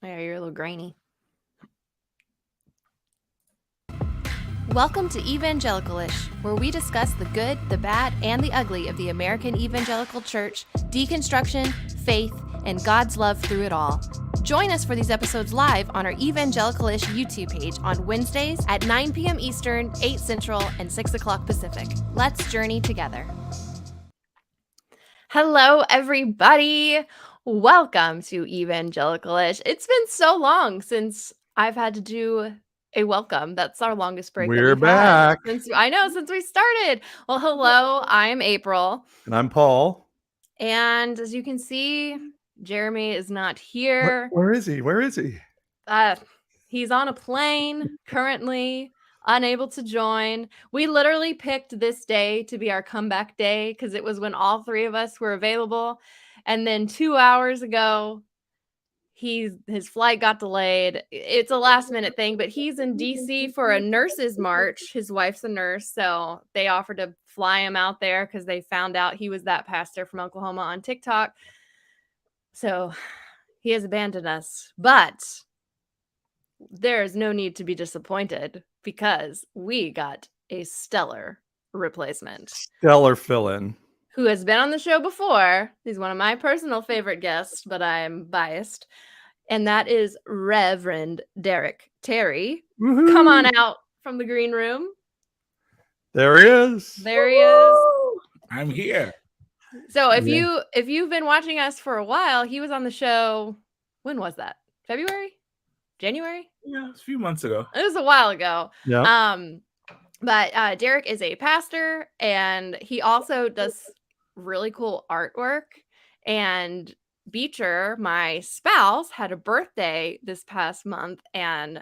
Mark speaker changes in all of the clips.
Speaker 1: Yeah, you're a little grainy. Welcome to Evangelical-ish, where we discuss the good, the bad, and the ugly of the American evangelical church, deconstruction, faith, and God's love through it all. Join us for these episodes live on our Evangelical-ish YouTube page on Wednesdays at 9 p.m. Eastern, 8 Central, and 6 o'clock Pacific. Let's journey together. Hello, everybody. Welcome to Evangelical-ish. It's been so long since I've had to do a welcome. That's our longest break that
Speaker 2: We're
Speaker 1: we've
Speaker 2: back.
Speaker 1: had since we started. Well, hello, I'm April.
Speaker 2: And I'm Paul.
Speaker 1: And as you can see, Jeremy is not here.
Speaker 2: Where is he? Where is he?
Speaker 1: He's on a plane currently, unable to join. We literally picked this day to be our comeback day because it was when all three of us were available. And then 2 hours ago, his flight got delayed. It's a last minute thing, but he's in DC for a nurses march. His wife's a nurse, so they offered to fly him out there because they found out he was that pastor from Oklahoma on TikTok. So he has abandoned us, but there is no need to be disappointed because we got a stellar replacement.
Speaker 2: Stellar fill-in.
Speaker 1: Who has been on the show before. He's one of my personal favorite guests, but I'm biased. And that is Reverend Derek Terry.
Speaker 2: Woo-hoo.
Speaker 1: Come on out from the green room.
Speaker 2: There he is.
Speaker 1: There he is.
Speaker 3: I'm here.
Speaker 1: So if you've been watching us for a while, he was on the show. When was that? February? January?
Speaker 3: Yeah, a few months ago.
Speaker 1: It was a while ago.
Speaker 2: Yeah.
Speaker 1: But Derek is a pastor, and he also does really cool artwork. And Beecher, my spouse, had a birthday this past month, and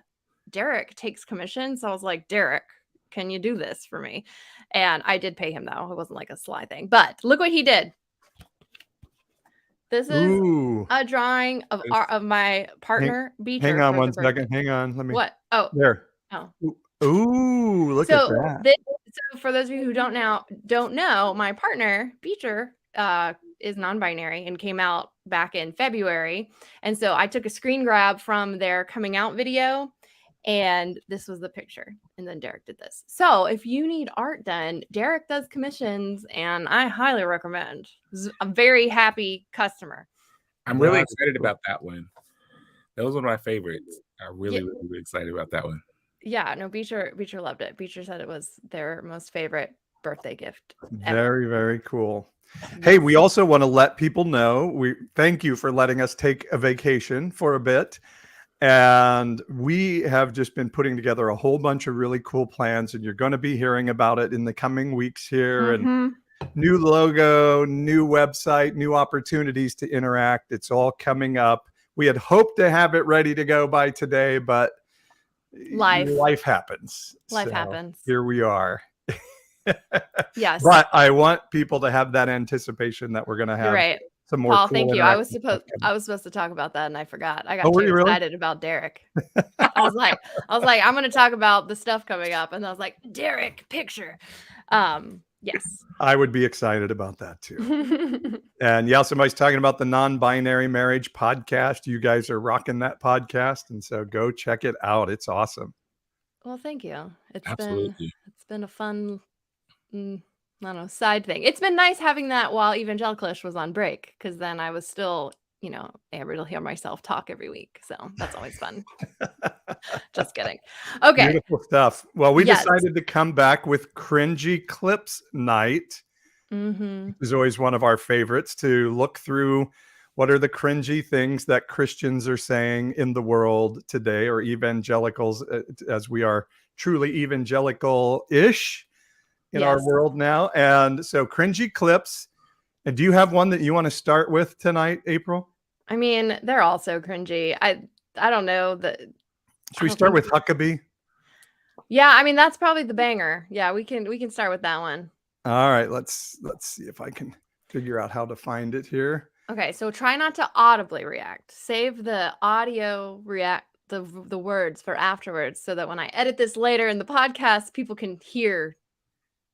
Speaker 1: Derek takes commissions. So I was like, Derek, can you do this for me? And I did pay him, though. It wasn't like a sly thing. But look what he did. This is a drawing of my partner, Beecher.
Speaker 2: Hang on one second. Hang on. Let me.
Speaker 1: What? Oh.
Speaker 2: There.
Speaker 1: Oh.
Speaker 2: Ooh, look at that.
Speaker 1: So for those of you who don't know, my partner, Beecher, is non-binary and came out back in February. And so I took a screen grab from their coming out video, and this was the picture. And then Derek did this. So if you need art done, Derek does commissions, and I highly recommend. A very happy customer.
Speaker 3: I'm really excited about that one. That was one of my favorites. I'm really excited about that one.
Speaker 1: Yeah, no, Beecher loved it. Beecher said it was their most favorite birthday gift ever.
Speaker 2: Very, very cool. Hey, we also want to let people know, we thank you for letting us take a vacation for a bit. And we have just been putting together a whole bunch of really cool plans, and you're going to be hearing about it in the coming weeks here. And new logo, new website, new opportunities to interact. It's all coming up. We had hoped to have it ready to go by today, but life happens.
Speaker 1: Life happens.
Speaker 2: Here we are.
Speaker 1: Yes.
Speaker 2: But I want people to have that anticipation that we're going to have some more.
Speaker 1: Paul, thank you. I was supposed to talk about that, and I forgot. I got too excited about Derek. I was like, I'm going to talk about the stuff coming up, and I was like, Derek picture. Yes.
Speaker 2: I would be excited about that too. And yeah, somebody's talking about the non-binary marriage podcast. You guys are rocking that podcast, and so go check it out. It's awesome.
Speaker 1: Well, thank you. It's been a fun, I don't know, side thing. It's been nice having that while Evangelical-ish was on break, because then I was still, able to hear myself talk every week. So that's always fun. Just kidding. Okay.
Speaker 2: Beautiful stuff. Well, we decided to come back with Cringey Clips Night. It's always one of our favorites to look through what are the cringy things that Christians are saying in the world today, or evangelicals, as we are truly evangelical-ish in our world now. And so Cringey Clips. And do you have one that you want to start with tonight, April?
Speaker 1: I mean, they're all so cringy. I don't know that.
Speaker 2: Should we start with Huckabee?
Speaker 1: Yeah, I mean, that's probably the banger. Yeah, we can start with that one.
Speaker 2: All right, let's see if I can figure out how to find it here.
Speaker 1: Okay, so try not to audibly react. Save the audio the words for afterwards, so that when I edit this later in the podcast, people can hear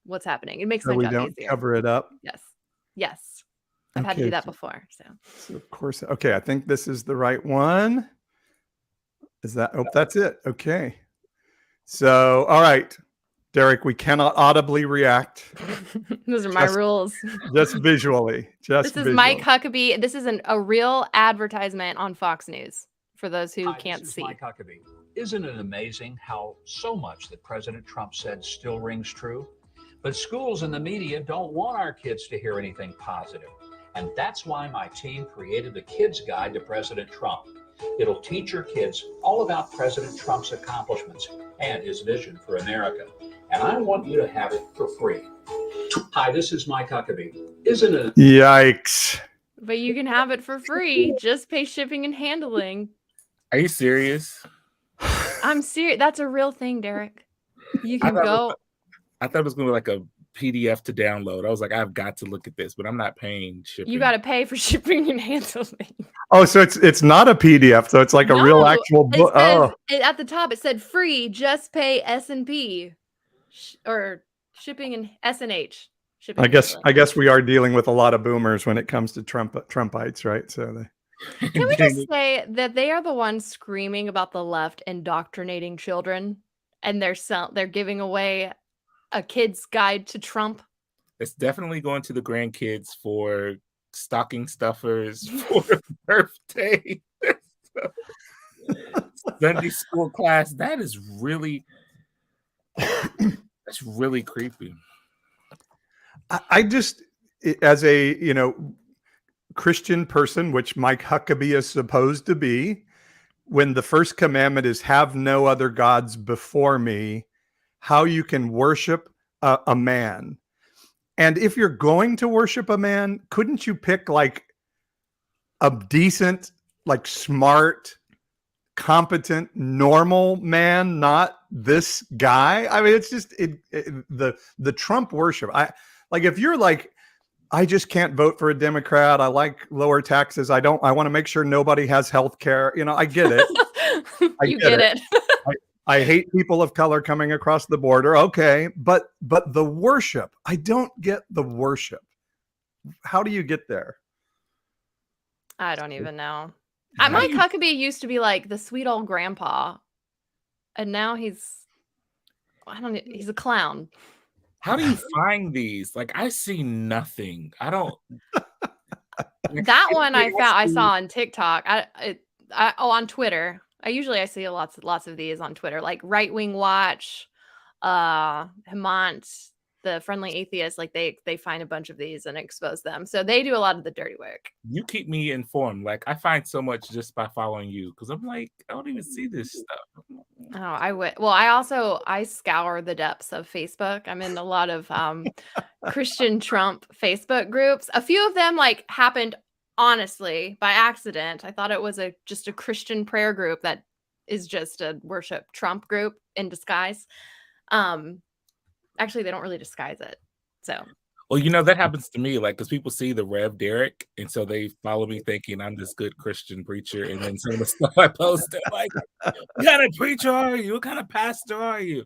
Speaker 1: what's happening. It makes my job easier. So we don't
Speaker 2: cover it up.
Speaker 1: Yes. I've had to do that before. So
Speaker 2: of course. Okay, I think this is the right one. Is that? Oh, that's it. Okay. So, all right, Derek, we cannot audibly react.
Speaker 1: Those are my rules.
Speaker 2: Just visually. Just
Speaker 1: This is
Speaker 2: visually.
Speaker 1: Mike Huckabee. This is a real advertisement on Fox News for those who can't
Speaker 4: this is
Speaker 1: see.
Speaker 4: Mike Huckabee. Isn't it amazing how so much that President Trump said still rings true? But schools and the media don't want our kids to hear anything positive. And that's why my team created the Kids Guide to President Trump. It'll teach your kids all about President Trump's accomplishments and his vision for America. And I want you to have it for free. Hi, this is Mike Huckabee. Isn't it?
Speaker 2: Yikes.
Speaker 1: But you can have it for free. Just pay shipping and handling.
Speaker 3: Are you serious?
Speaker 1: I'm serious. That's a real thing, Derek. You can
Speaker 3: I
Speaker 1: go.
Speaker 3: thought it was going to be like a PDF to download. I was like, I've got to look at this, but I'm not paying shipping.
Speaker 1: You got to pay for shipping and handling.
Speaker 2: Oh, so it's not a PDF, so it's like a real actual book.
Speaker 1: At the top it said free, just pay S&P or shipping and S&H.
Speaker 2: I guess we are dealing with a lot of boomers when it comes to Trumpites, right? So
Speaker 1: Can we just say that they are the ones screaming about the left indoctrinating children, and they're giving away a kid's guide to Trump?
Speaker 3: It's definitely going to the grandkids for stocking stuffers for birthday. Sunday school class. That's really creepy.
Speaker 2: I just, as a Christian person, which Mike Huckabee is supposed to be, when the first commandment is have no other gods before me, how you can worship a man. And if you're going to worship a man, couldn't you pick like a decent, like smart, competent, normal man, not this guy? I mean, it's just the Trump worship. If you're like, I just can't vote for a Democrat. I like lower taxes. I want to make sure nobody has health care. I get it.
Speaker 1: You get it.
Speaker 2: I hate people of color coming across the border. Okay. But the worship, I don't get the worship. How do you get there?
Speaker 1: I don't even know. Mike Huckabee used to be like the sweet old grandpa. And now he's a clown.
Speaker 3: How do you find these? Like, I see nothing. I don't.
Speaker 1: That one I saw on TikTok. On Twitter. I see lots of these on Twitter, like Right Wing Watch, Hemant, the Friendly Atheist. Like they find a bunch of these and expose them. So they do a lot of the dirty work.
Speaker 3: You keep me informed. Like, I find so much just by following you, because I'm like, I don't even see this stuff.
Speaker 1: Oh, I would. Well, I scour the depths of Facebook. I'm in a lot of Christian Trump Facebook groups. A few of them happened honestly by accident. I thought it was just a Christian prayer group that is just a worship Trump group in disguise. Actually, they don't really disguise it. So.
Speaker 3: Well, that happens to me, because people see the Rev Derek, and so they follow me thinking I'm this good Christian preacher, and then some of the stuff I post, they're like, what kind of preacher are you? What kind of pastor are you?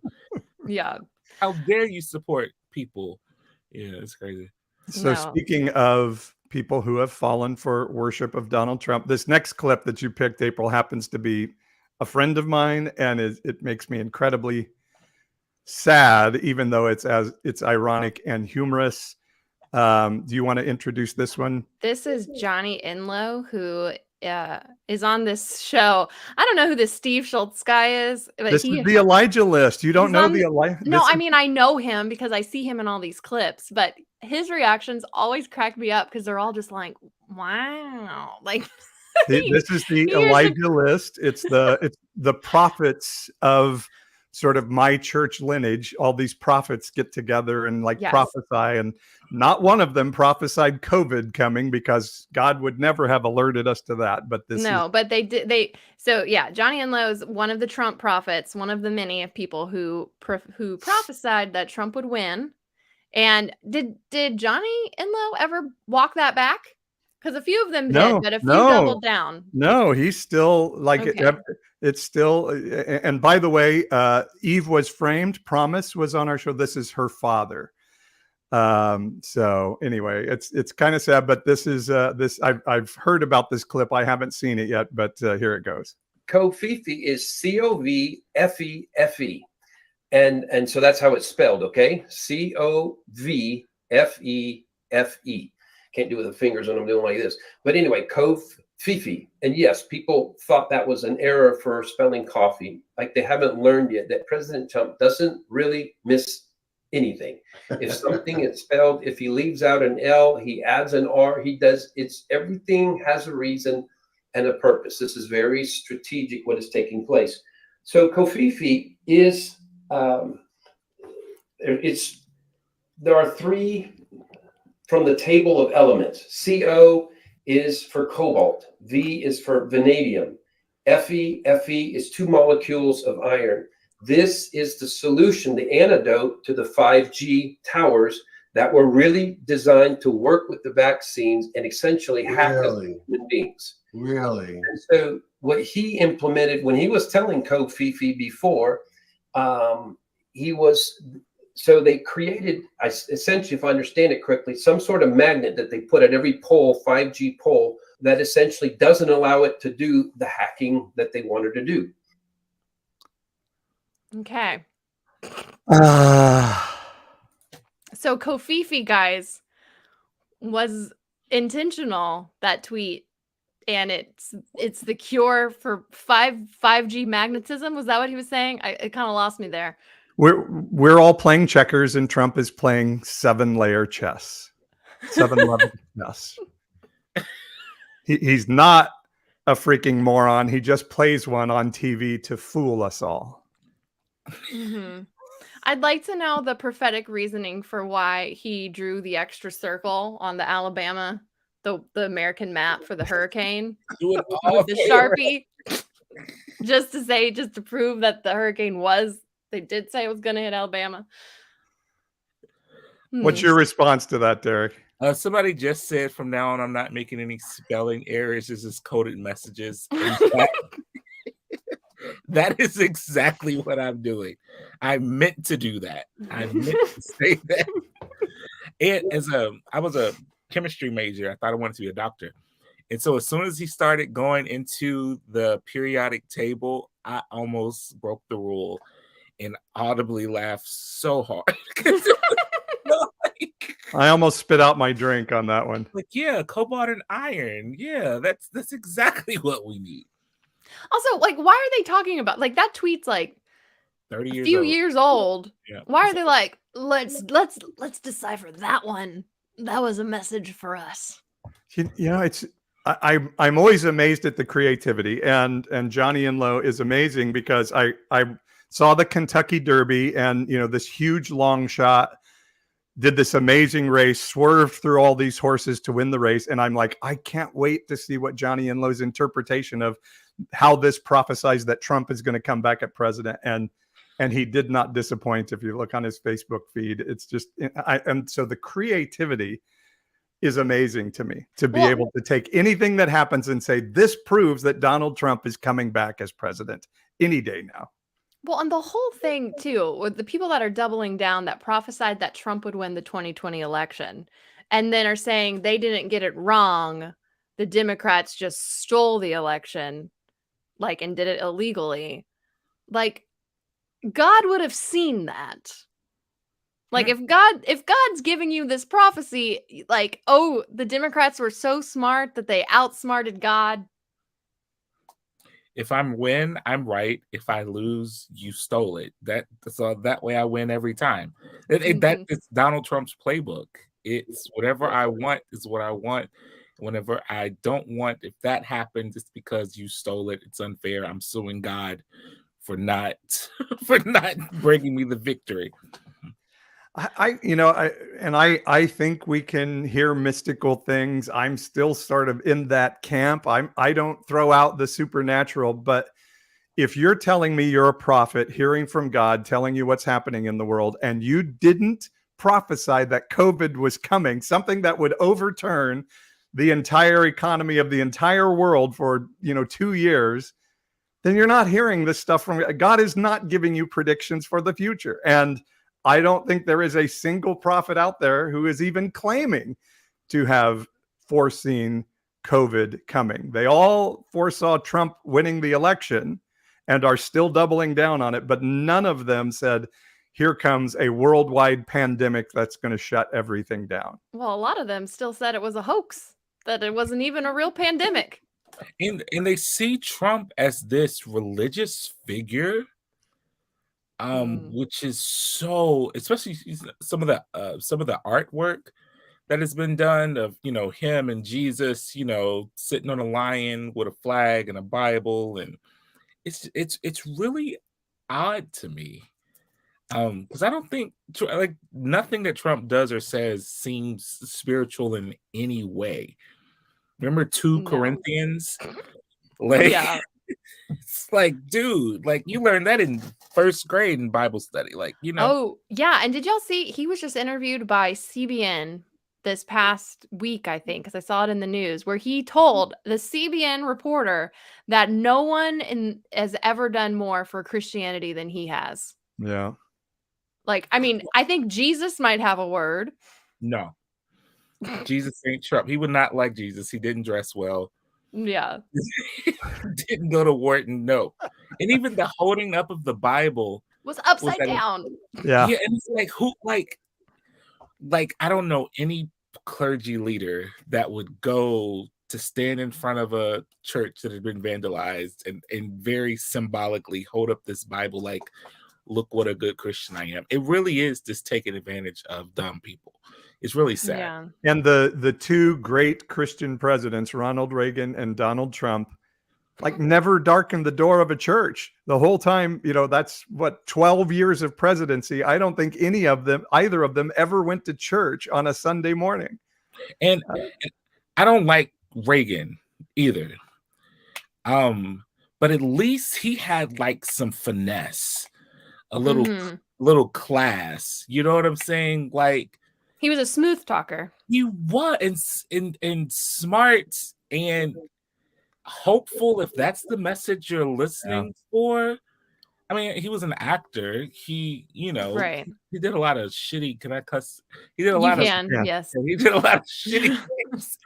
Speaker 1: Yeah.
Speaker 3: How dare you support people? Yeah, it's crazy.
Speaker 2: So speaking of people who have fallen for worship of Donald Trump, this next clip that you picked, April, happens to be a friend of mine, and it makes me incredibly sad, even though it's ironic and humorous. Do you want to introduce this one?
Speaker 1: This is Johnny Enlow, who is on this show. I don't know who this Steve Schultz guy is. But
Speaker 2: this is the Elijah List. You don't know the Elijah?
Speaker 1: No, I know him because I see him in all these clips, but his reactions always crack me up because they're all just like, wow. Like
Speaker 2: this is the Elijah List. It's the prophets of sort of my church lineage. All these prophets get together and prophesy, and not one of them prophesied COVID coming, because God would never have alerted us to that. But
Speaker 1: but they did. So yeah, Johnny Enlow is one of the Trump prophets, one of the many of people who prophesied that Trump would win. And did Johnny Enlow ever walk that back? Because a few of them did, but a few doubled down.
Speaker 2: No, he's still it's still. And by the way, Eve was framed. Promise was on our show. This is her father. So anyway, it's kind of sad, but this is I've heard about this clip. I haven't seen it yet, but here it goes.
Speaker 5: Covfefe is Covfefe. And so that's how it's spelled, okay? Covfefe. Can't do it with the fingers when I'm doing like this. But anyway, Covfefe. And yes, people thought that was an error for spelling coffee. Like they haven't learned yet that President Trump doesn't really miss anything. If something is spelled, if he leaves out an L, he adds an R, he does, it's everything has a reason and a purpose. This is very strategic what is taking place. So Covfefe is, there are three from the table of elements. CO is for cobalt, V is for vanadium, Fe is 2 molecules of iron. This is the solution, the antidote to the 5G towers that were really designed to work with the vaccines and essentially hack us human beings.
Speaker 6: Really?
Speaker 5: And so what he implemented when he was telling Covfefe before, so they created, essentially, if I understand it correctly, some sort of magnet that they put at every pole, 5G pole, that essentially doesn't allow it to do the hacking that they wanted to do.
Speaker 1: Okay. So Covfefe, guys, was intentional, that tweet, and it's the cure for 5G magnetism. Was that what he was saying? It kind of lost me there.
Speaker 2: We're all playing checkers, and Trump is playing 7-layer chess, 7-level chess. He's not a freaking moron. He just plays one on TV to fool us all.
Speaker 1: Mm-hmm. I'd like to know the prophetic reasoning for why he drew the extra circle on the Alabama, the American map for the hurricane with the Sharpie, just to prove that the hurricane they did say it was going to hit Alabama.
Speaker 2: What's your response to that, Derek?
Speaker 3: Somebody just said from now on, I'm not making any spelling errors. This is coded messages. That is exactly what I'm doing. I meant to do that. I meant to say that. And I was a chemistry major. I thought I wanted to be a doctor. And so as soon as he started going into the periodic table, I almost broke the rule and audibly laughed so hard.
Speaker 2: I almost spit out my drink on that one.
Speaker 3: Like, yeah, cobalt and iron. Yeah, that's exactly what we need.
Speaker 1: Also, like, why are they talking about, like, that tweet's like
Speaker 3: 30
Speaker 1: a
Speaker 3: years
Speaker 1: few
Speaker 3: old.
Speaker 1: years old.
Speaker 3: Yeah.
Speaker 1: Why are they like, let's decipher that one? That was a message for us.
Speaker 2: You know, I'm always amazed at the creativity, and Johnny Enlow is amazing because I saw the Kentucky Derby, and this huge long shot did this amazing race, swerved through all these horses to win the race, and I'm like, I can't wait to see what Johnny Enlow's interpretation of how this prophesies that Trump is going to come back as president, and he did not disappoint. If you look on his Facebook feed, it's just, and so the creativity is amazing to me, to be able to take anything that happens and say, this proves that Donald Trump is coming back as president any day now.
Speaker 1: Well, and the whole thing, too, with the people that are doubling down that prophesied that Trump would win the 2020 election and then are saying they didn't get it wrong. The Democrats just stole the election, like, and did it illegally. Like, God would have seen that. Like, if God's giving you this prophecy, like, oh, the Democrats were so smart that they outsmarted God.
Speaker 3: If I'm win, I'm right. If I lose, you stole it. So that way I win every time. That is Donald Trump's playbook. It's whatever I want is what I want. Whenever I don't want, if that happens, it's because you stole it. It's unfair. I'm suing God for not bringing me the victory.
Speaker 2: I think we can hear mystical things. I'm still sort of in that camp. I don't throw out the supernatural, but if you're telling me you're a prophet, hearing from God, telling you what's happening in the world, and you didn't prophesy that COVID was coming, something that would overturn the entire economy of the entire world for 2 years, then you're not hearing this stuff from God. Is not giving you predictions for the future. And I don't think there is a single prophet out there who is even claiming to have foreseen COVID coming. They all foresaw Trump winning the election and are still doubling down on it, but none of them said, here comes a worldwide pandemic that's going to shut everything down.
Speaker 1: Well, a lot of them still said it was a hoax, that it wasn't even a real pandemic.
Speaker 3: And they see Trump as this religious figure, which is so, especially some of the artwork that has been done of, you know, him and Jesus, you know, sitting on a lion with a flag and a Bible, and it's really odd to me, because I don't think like nothing that Trump does or says seems spiritual in any way. Remember 2
Speaker 1: No.
Speaker 3: Corinthians? Like,
Speaker 1: Yeah.
Speaker 3: it's like, dude, like you learned that in first grade in Bible study, like, you know.
Speaker 1: Oh, yeah. And did y'all see he was just interviewed by CBN this past week, I think, because I saw it in the news, where he told the CBN reporter that no one has ever done more for Christianity than he has.
Speaker 2: Yeah.
Speaker 1: Like, I mean, I think Jesus might have a word.
Speaker 3: No, Jesus ain't Trump. He would not like Jesus. He didn't dress well.
Speaker 1: Yeah.
Speaker 3: Didn't go to Wharton. No. And even the holding up of the Bible
Speaker 1: Was upside
Speaker 3: like-
Speaker 1: down.
Speaker 2: Yeah.
Speaker 3: Yeah, and it's like who like I don't know any clergy leader that would go to stand in front of a church that had been vandalized and very symbolically hold up this Bible like, look what a good Christian I am. It really is just taking advantage of dumb people. It's really sad.
Speaker 1: Yeah.
Speaker 2: And the 2 great Christian presidents, Ronald Reagan and Donald Trump, like never darkened the door of a church the whole time. You know, that's what, 12 years of presidency. I don't think either of them ever went to church on a Sunday morning.
Speaker 3: And I don't like Reagan either. But at least he had like some finesse, a little class. You know what I'm saying? Like,
Speaker 1: He was a smooth talker.
Speaker 3: he was and smart and hopeful, if that's the message you're listening for. I mean, he was an actor. He, you know,
Speaker 1: Right.
Speaker 3: he did a lot of shitty. Can I cuss? He did a
Speaker 1: You
Speaker 3: lot
Speaker 1: can,
Speaker 3: of.
Speaker 1: yes.
Speaker 3: He did a lot of shitty things.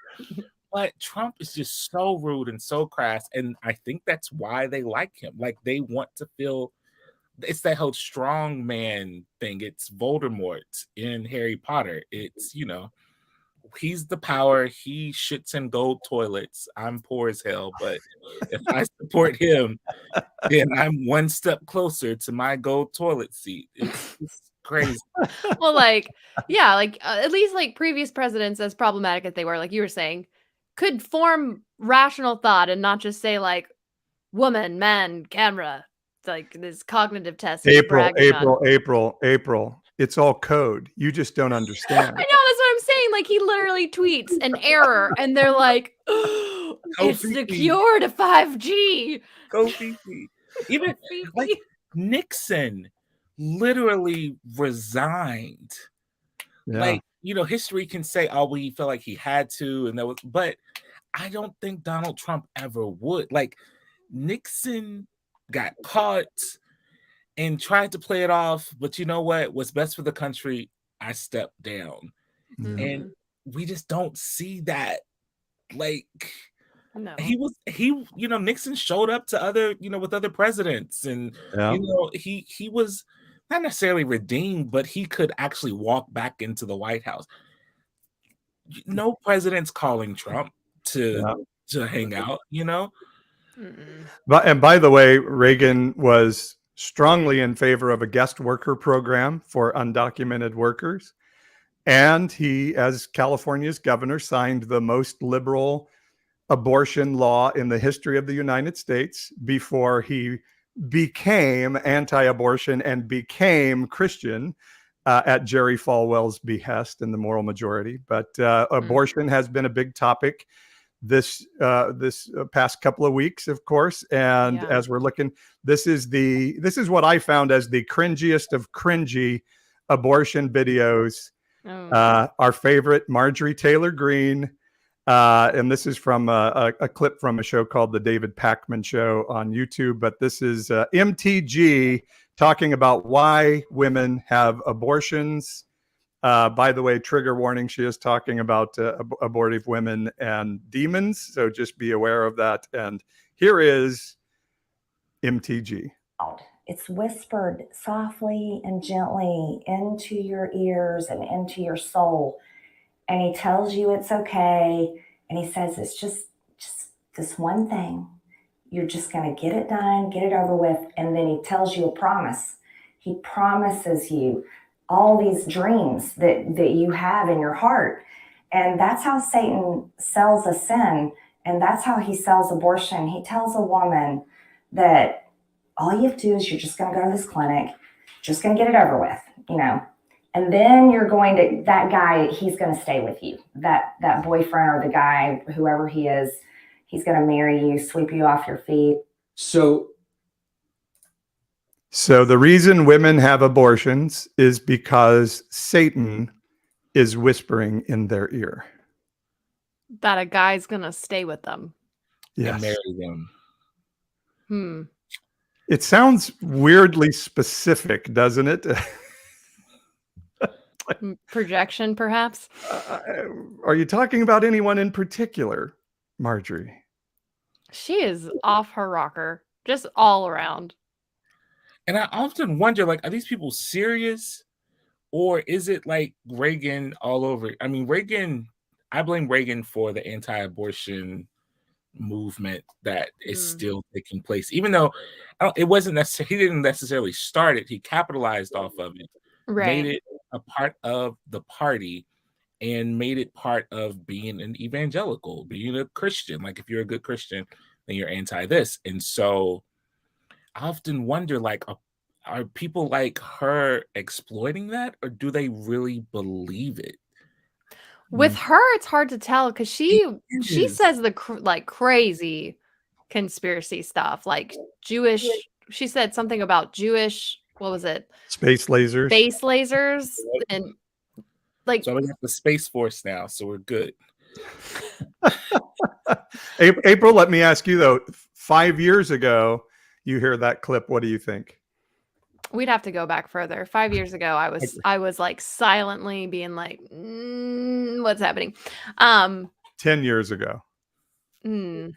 Speaker 3: But Trump is just so rude and so crass, and I think that's why they like him. Like they want to feel. It's that whole strong man thing. It's Voldemort in Harry Potter. It's, you know, he's the power. He shits in gold toilets. I'm poor as hell, but if I support him, then I'm one step closer to my gold toilet seat. It's crazy.
Speaker 1: Well, like, yeah, like at least like previous presidents, as problematic as they were, like you were saying, could form rational thought and not just say like woman, man, camera. It's like this cognitive test. he's bragging on.
Speaker 2: April. It's all code. You just don't
Speaker 1: I
Speaker 2: understand.
Speaker 1: know, that's what I'm saying. Like he literally tweets an error and they're like, oh, it's the cure to 5G.
Speaker 3: Go Fifi. Even like Nixon literally resigned.
Speaker 2: Yeah.
Speaker 3: Like, you know, history can say, oh, we felt like he had to, and that was, but I don't think Donald Trump ever would. Like Nixon got caught and tried to play it off, but you know what? What's best for the country, I stepped down. And we just don't see that. Like,
Speaker 1: no.
Speaker 3: You know, Nixon showed up to other, you know, with other presidents, and you know, he was not necessarily redeemed, but he could actually walk back into the White House. No president's calling Trump to hang out, you know.
Speaker 2: And by the way, Reagan was strongly in favor of a guest worker program for undocumented workers. And he, as California's governor, signed the most liberal abortion law in the history of the United States before he became anti-abortion and became Christian at Jerry Falwell's behest in the moral majority. But abortion has been a big topic this past couple of weeks, of course. And as we're looking, this is what I found as the cringiest of cringy abortion videos. Our favorite, Marjorie Taylor Greene. And this is from a clip from a show called The David Pakman Show on YouTube. But this is MTG talking about why women have abortions By the way, trigger warning, she is talking about abortive women and demons. So just be aware of that. And here is MTG.
Speaker 6: It's whispered softly and gently into your ears and into your soul. And he tells you it's okay. And he says, it's just this one thing. You're just going to get it done, get it over with. And then he tells you a promise. He promises you all these dreams that you have in your heart. And that's how Satan sells a sin. And that's how he sells abortion. He tells a woman that all you have to do is you're just going to go to this clinic, just going to get it over with, and then you're going to, that guy, he's going to stay with you. That boyfriend or the guy, whoever he is, he's going to marry you, sweep you off your feet.
Speaker 5: So
Speaker 2: the reason women have abortions is because Satan is whispering in their ear
Speaker 1: that a guy's going to stay with them.
Speaker 2: Yes.
Speaker 3: And marry them.
Speaker 2: It sounds weirdly specific, doesn't it?
Speaker 1: Projection, perhaps?
Speaker 2: Are you talking about anyone in particular, Marjorie?
Speaker 1: She is off her rocker, just all around.
Speaker 3: And I often wonder, like, are these people serious? Or is it like Reagan all over? I mean, I blame Reagan for the anti-abortion movement that is still taking place, even though it wasn't necessarily, he didn't necessarily start it, he capitalized off of it, made it a part of the party, and made it part of being an evangelical, being a Christian. Like, if you're a good Christian, then you're anti this. And so I often wonder, like, are people like her exploiting that, or do they really believe it?
Speaker 1: With her, it's hard to tell because she says the crazy conspiracy stuff, like Jewish. She said something about Jewish. What was it?
Speaker 2: Space lasers.
Speaker 1: And like.
Speaker 3: So we have the Space Force now, so we're good.
Speaker 2: April, let me ask you though. 5 years ago, you hear that clip. What do you think?
Speaker 1: We'd have to go back further. 5 years ago, I was like silently being like, what's happening?
Speaker 2: 10 years ago.
Speaker 1: 10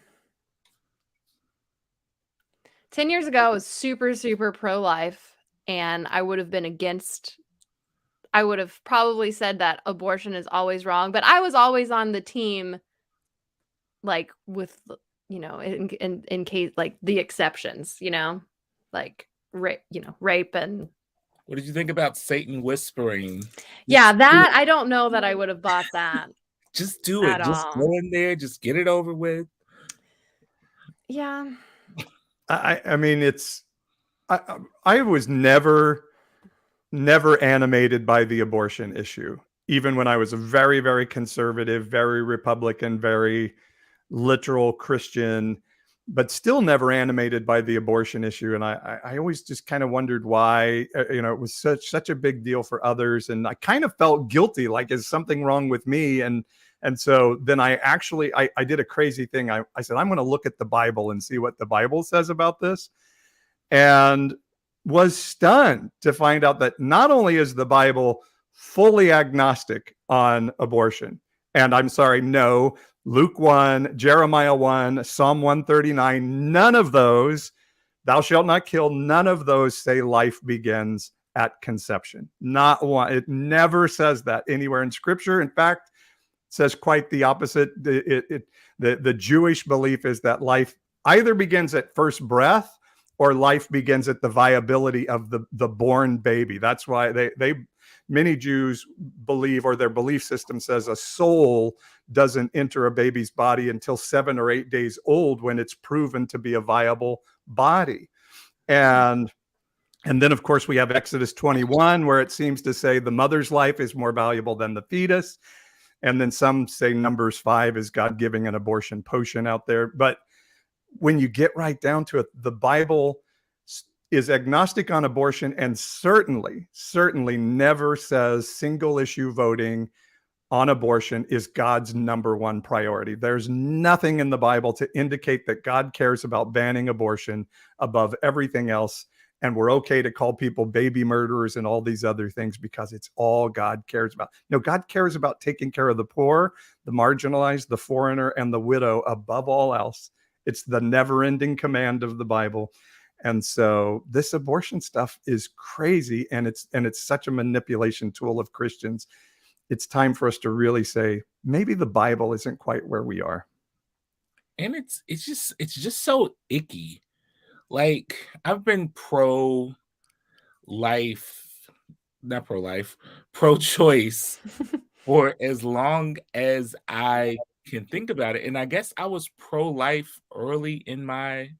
Speaker 1: years ago, I was super, super pro-life, and I would have been against. I would have probably said that abortion is always wrong, but I was always on the team, like with, in case, like the exceptions, like. Rape and.
Speaker 3: What did you think about Satan whispering?
Speaker 1: Yeah, that I don't know that I would have bought that.
Speaker 3: Just do it. Just go in there. Just get it over with.
Speaker 1: Yeah.
Speaker 2: I mean, I was never animated by the abortion issue, even when I was a very, very conservative, very Republican, very literal Christian, but still never animated by the abortion issue. And I always just kind of wondered why, it was such a big deal for others. And I kind of felt guilty, like, is something wrong with me? And so then I did a crazy thing. I said, I'm going to look at the Bible and see what the Bible says about this. And was stunned to find out that not only is the Bible fully agnostic on abortion, and I'm sorry, no, Luke 1, Jeremiah 1, Psalm 139, none of those, thou shalt not kill, none of those say life begins at conception. Not one. It never says that anywhere in Scripture. In fact, it says quite the opposite. The Jewish belief is that life either begins at first breath or life begins at the viability of the born baby. That's why many Jews believe, or their belief system says, a soul doesn't enter a baby's body until 7 or 8 days old, when it's proven to be a viable body. And then, of course, we have Exodus 21, where it seems to say the mother's life is more valuable than the fetus. And then some say Numbers 5 is God giving an abortion potion out there. But when you get right down to it, the Bible is agnostic on abortion, and certainly never says single issue voting on abortion is God's number one priority. There's nothing in the Bible to indicate that God cares about banning abortion above everything else. and we're okay to call people baby murderers and all these other things because it's all God cares about. No, God cares about taking care of the poor, the marginalized, the foreigner, and the widow above all else. It's the never-ending command of the Bible. And so this abortion stuff is crazy, and it's such a manipulation tool of Christians. It's time for us to really say, maybe the Bible isn't quite where we are.
Speaker 3: And it's just so icky. Like, I've been pro-life, not pro-life, pro-choice for as long as I can think about it. And I guess I was pro-life early in my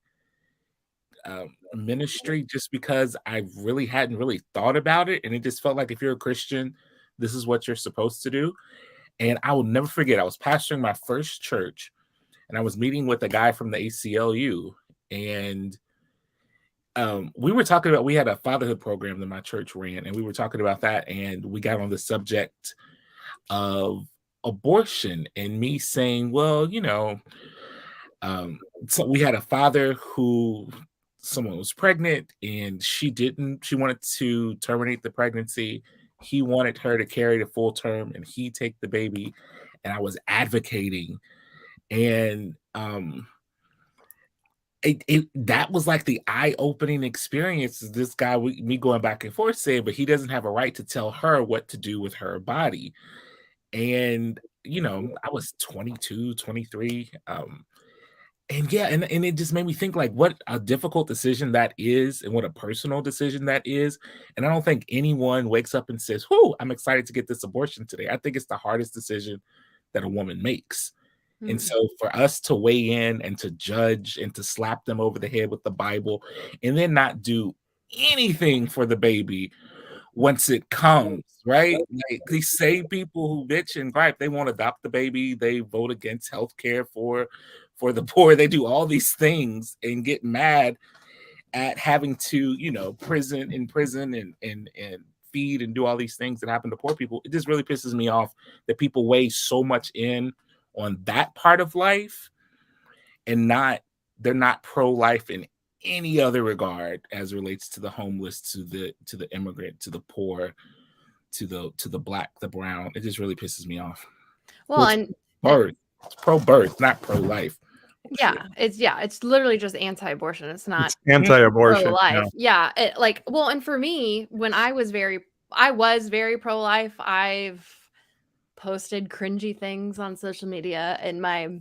Speaker 3: ministry just because I really hadn't really thought about it. And it just felt like if you're a Christian, this is what you're supposed to do. And I will never forget, I was pastoring my first church, and I was meeting with a guy from the ACLU, and we were talking about, we had a fatherhood program that my church ran, and we were talking about that, and we got on the subject of abortion, and me saying, well, so we had a father who, someone was pregnant, and she wanted to terminate the pregnancy. He wanted her to carry the full term and he take the baby. And I was advocating. And that was like the eye-opening experience. This guy, me going back and forth saying, but he doesn't have a right to tell her what to do with her body. And, I was 22, 23. And yeah, and it just made me think, like, what a difficult decision that is and what a personal decision that is. And I don't think anyone wakes up and says, whoo, I'm excited to get this abortion today. I think it's the hardest decision that a woman makes. Mm. And so for us to weigh in and to judge and to slap them over the head with the Bible and then not do anything for the baby once it comes, right? Like, these same people who bitch and gripe, they won't adopt the baby. They vote against health care for the poor. They do all these things and get mad at having to, prison and feed and do all these things that happen to poor people. It just really pisses me off that people weigh so much in on that part of life and they're not pro-life in any other regard as relates to the homeless, to the immigrant, to the poor, to the black, the brown. It just really pisses me off.
Speaker 1: Well,
Speaker 3: it's pro-birth, not pro-life.
Speaker 1: Yeah, it's literally just anti-abortion. It's not
Speaker 2: anti-abortion.
Speaker 1: Pro-life. Yeah, and for me, when I was very pro-life, I've posted cringy things on social media in my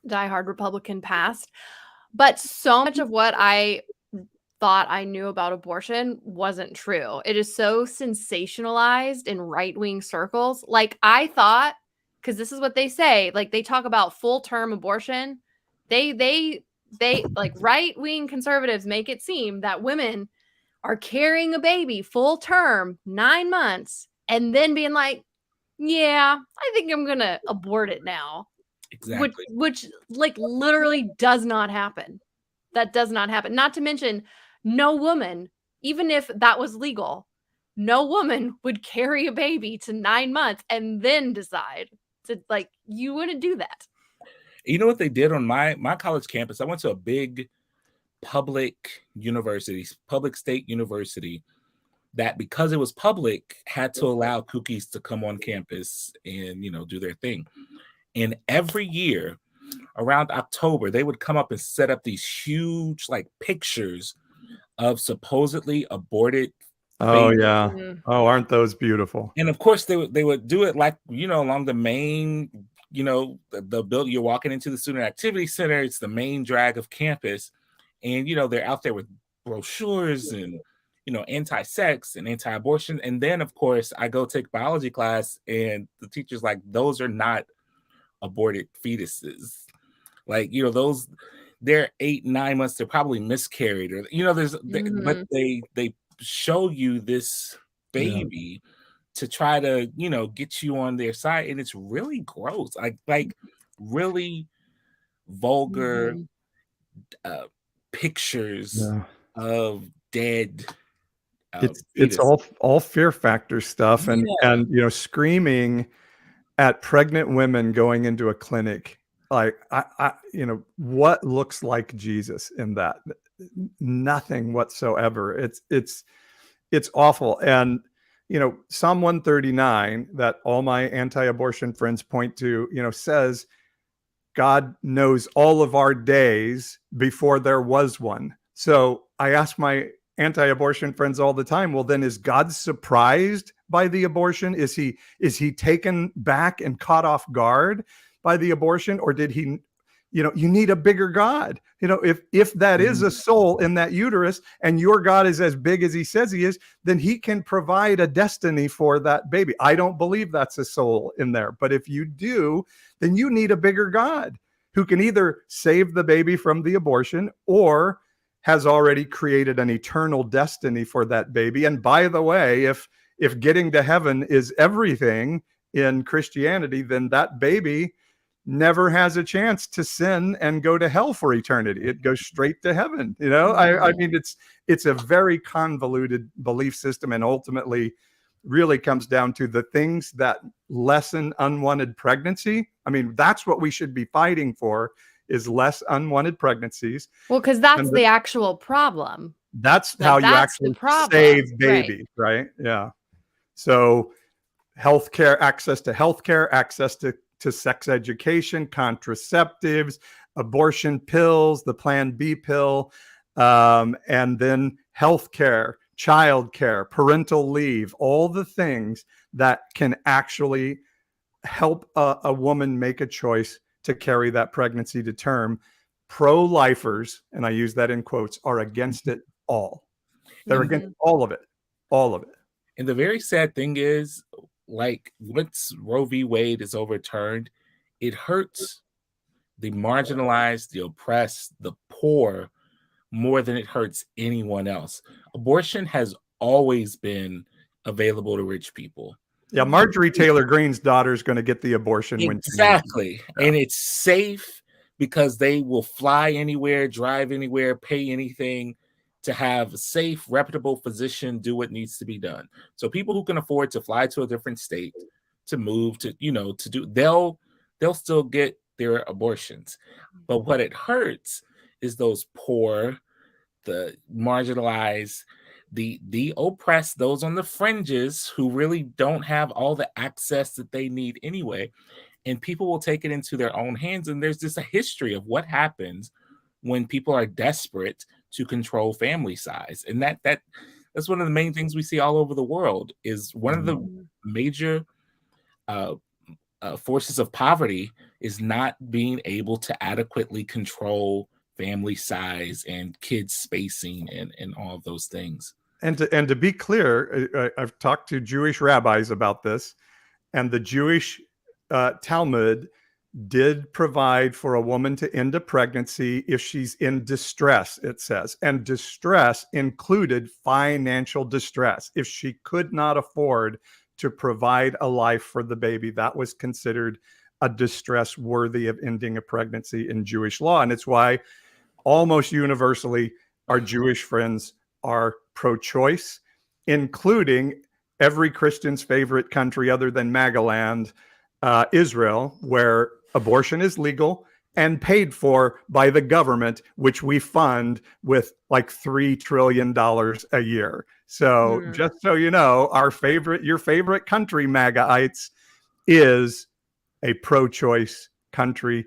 Speaker 1: diehard Republican past, but so much of what I thought I knew about abortion wasn't true. It is so sensationalized in right-wing circles. Like, I thought, because this is what they say, like, they talk about full-term abortion. They like, right-wing conservatives make it seem that women are carrying a baby full term, 9 months, and then being like, yeah, I think I'm gonna abort it now.
Speaker 3: Exactly.
Speaker 1: Which like literally does not happen. That does not happen. Not to mention, no woman, even if that was legal, no woman would carry a baby to 9 months and then decide to, like, you wouldn't do that.
Speaker 3: You know what they did on my college campus? I went to a big public state university that, because it was public, had to allow cookies to come on campus and, do their thing. And every year around October, they would come up and set up these huge, like, pictures of supposedly aborted
Speaker 2: babies. Yeah. Oh, aren't those beautiful?
Speaker 3: And of course they would do it, like, along the main, the building. You're walking into the student activity center. It's the main drag of campus. And, they're out there with brochures and, anti-sex and anti-abortion. And then, of course, I go take biology class and the teacher's like, those are not aborted fetuses. Like, those, they're 8-9 months. They're probably miscarried, or, but they show you this baby to try to, get you on their side. And it's really gross. Like really vulgar pictures of dead.
Speaker 2: It's all fear factor stuff, and screaming at pregnant women going into a clinic. Like, I what looks like Jesus in that? nothing whatsoever. It's awful. And Psalm 139 that all my anti-abortion friends point to, says God knows all of our days before there was one. So I ask my anti-abortion friends all the time, well, then is God surprised by the abortion? Is he taken back and caught off guard by the abortion? Or did he, you need a bigger God. If that is a soul in that uterus and your God is as big as he says he is, then he can provide a destiny for that baby. I don't believe that's a soul in there. But if you do, then you need a bigger God who can either save the baby from the abortion or has already created an eternal destiny for that baby. And by the way, if getting to heaven is everything in Christianity, then that baby never has a chance to sin and go to hell for eternity. It goes straight to heaven. I mean, it's a very convoluted belief system, and ultimately really comes down to the things that lessen unwanted pregnancy. I mean, that's what we should be fighting for, is less unwanted pregnancies.
Speaker 1: Well, because that's the actual problem.
Speaker 2: That's how you actually save babies, right? Yeah. So healthcare, access to healthcare, access to sex education, contraceptives, abortion pills, the Plan B pill, and then healthcare, childcare, parental leave, all the things that can actually help a woman make a choice to carry that pregnancy to term. Pro-lifers, and I use that in quotes, are against it all. They're against all of it. All of it.
Speaker 3: And the very sad thing is, like, once Roe v. Wade is overturned, it hurts the marginalized, the oppressed, the poor more than it hurts anyone else. Abortion has always been available to rich people.
Speaker 2: Yeah, Marjorie Taylor Greene's daughter is going to get the abortion when
Speaker 3: exactly. And it's safe because they will fly anywhere, drive anywhere, pay anything to have a safe, reputable physician do what needs to be done. So people who can afford to fly to a different state, to move, to do, they'll still get their abortions. But what it hurts is those poor, the marginalized, the oppressed, those on the fringes who really don't have all the access that they need anyway. And people will take it into their own hands. And there's just a history of what happens when people are desperate to control family size. And that's one of the main things we see all over the world. Is one of the major forces of poverty is not being able to adequately control family size and kids spacing and all of those things.
Speaker 2: And to be clear, I've talked to Jewish rabbis about this, and the Jewish Talmud did provide for a woman to end a pregnancy if she's in distress, it says. And distress included financial distress. If she could not afford to provide a life for the baby, that was considered a distress worthy of ending a pregnancy in Jewish law. And it's why almost universally our Jewish friends are pro-choice, including every Christian's favorite country other than MAGA land, Israel, where abortion is legal and paid for by the government, which we fund with like $3 trillion a year. So just so you know, your favorite country, MAGAites, is a pro-choice country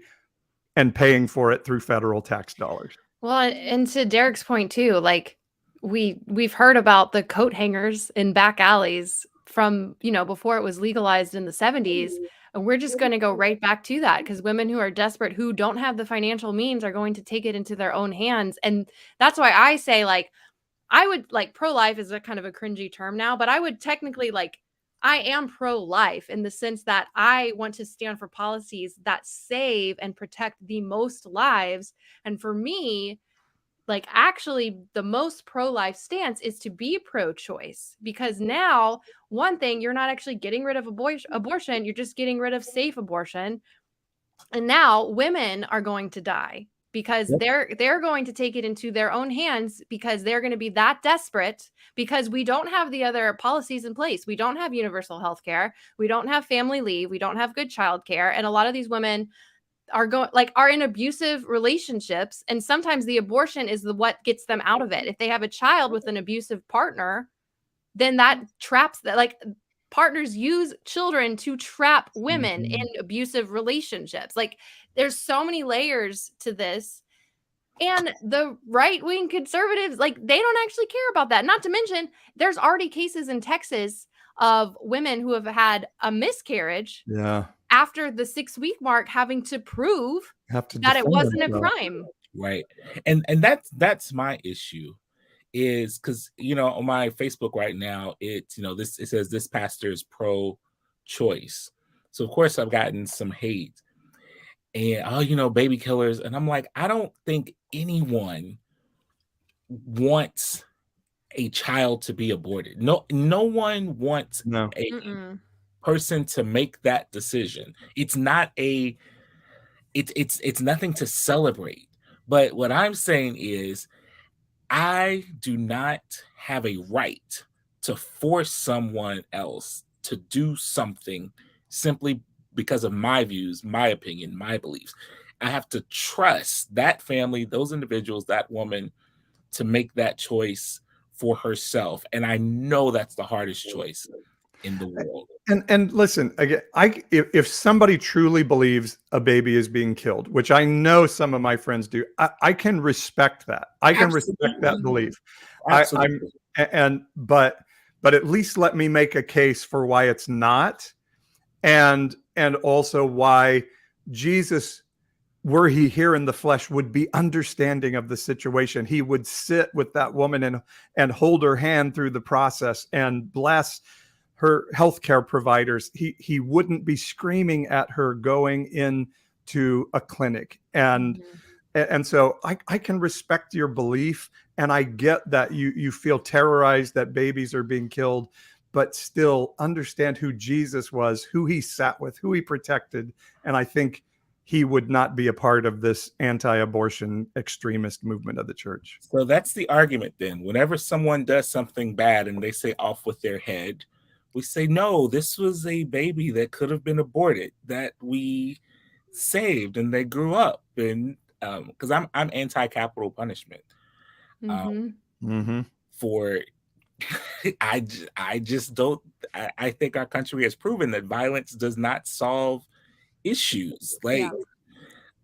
Speaker 2: and paying for it through federal tax dollars.
Speaker 1: Well, and to Derek's point too, like we've heard about the coat hangers in back alleys from, before it was legalized in the 70s. And we're just going to go right back to that, because women who are desperate, who don't have the financial means, are going to take it into their own hands. And that's why I say, like, I would, like, pro-life is a kind of a cringy term now, but I would technically, like, I am pro-life in the sense that I want to stand for policies that save and protect the most lives. And for me, like, actually the most pro-life stance is to be pro-choice, because now, one thing, you're not actually getting rid of abortion, you're just getting rid of safe abortion. And now women are going to die because they're going to take it into their own hands, because they're going to be that desperate, because we don't have the other policies in place. We don't have universal health care. We don't have family leave. We don't have good child care. And a lot of these women, are in abusive relationships, and sometimes the abortion is what gets them out of it. If they have a child with an abusive partner, then that traps that. Like, partners use children to trap women in abusive relationships. Like, there's so many layers to this. And the right-wing conservatives, like, they don't actually care about that. Not to mention, there's already cases in Texas of women who have had a miscarriage after the 6-week mark having to prove that it wasn't a crime.
Speaker 3: Right. And that's my issue, is because, on my Facebook right now, it says this pastor is pro-choice. So of course I've gotten some hate. And baby killers. And I'm like, I don't think anyone wants a child to be aborted. No one wants a person to make that decision. It's not it's nothing to celebrate. But what I'm saying is, I do not have a right to force someone else to do something simply because of my views, my opinion, my beliefs. I have to trust that family, those individuals, that woman, to make that choice for herself. And I know that's the hardest choice in the world.
Speaker 2: And listen, again, if somebody truly believes a baby is being killed, which I know some of my friends do, I can respect that. I can respect that belief. But at least let me make a case for why it's not. And also why Jesus, were he here in the flesh, would be understanding of the situation. He would sit with that woman and hold her hand through the process and bless her healthcare providers. He wouldn't be screaming at her going into a clinic. And so I can respect your belief, and I get that you feel terrorized that babies are being killed, but still understand who Jesus was, who he sat with, who he protected. And I think he would not be a part of this anti-abortion extremist movement of the church.
Speaker 3: So that's the argument then. Whenever someone does something bad and they say off with their head, we say, no, this was a baby that could have been aborted, that we saved, and they grew up. And because I'm anti-capital punishment. For I just don't. I think our country has proven that violence does not solve issues.
Speaker 2: And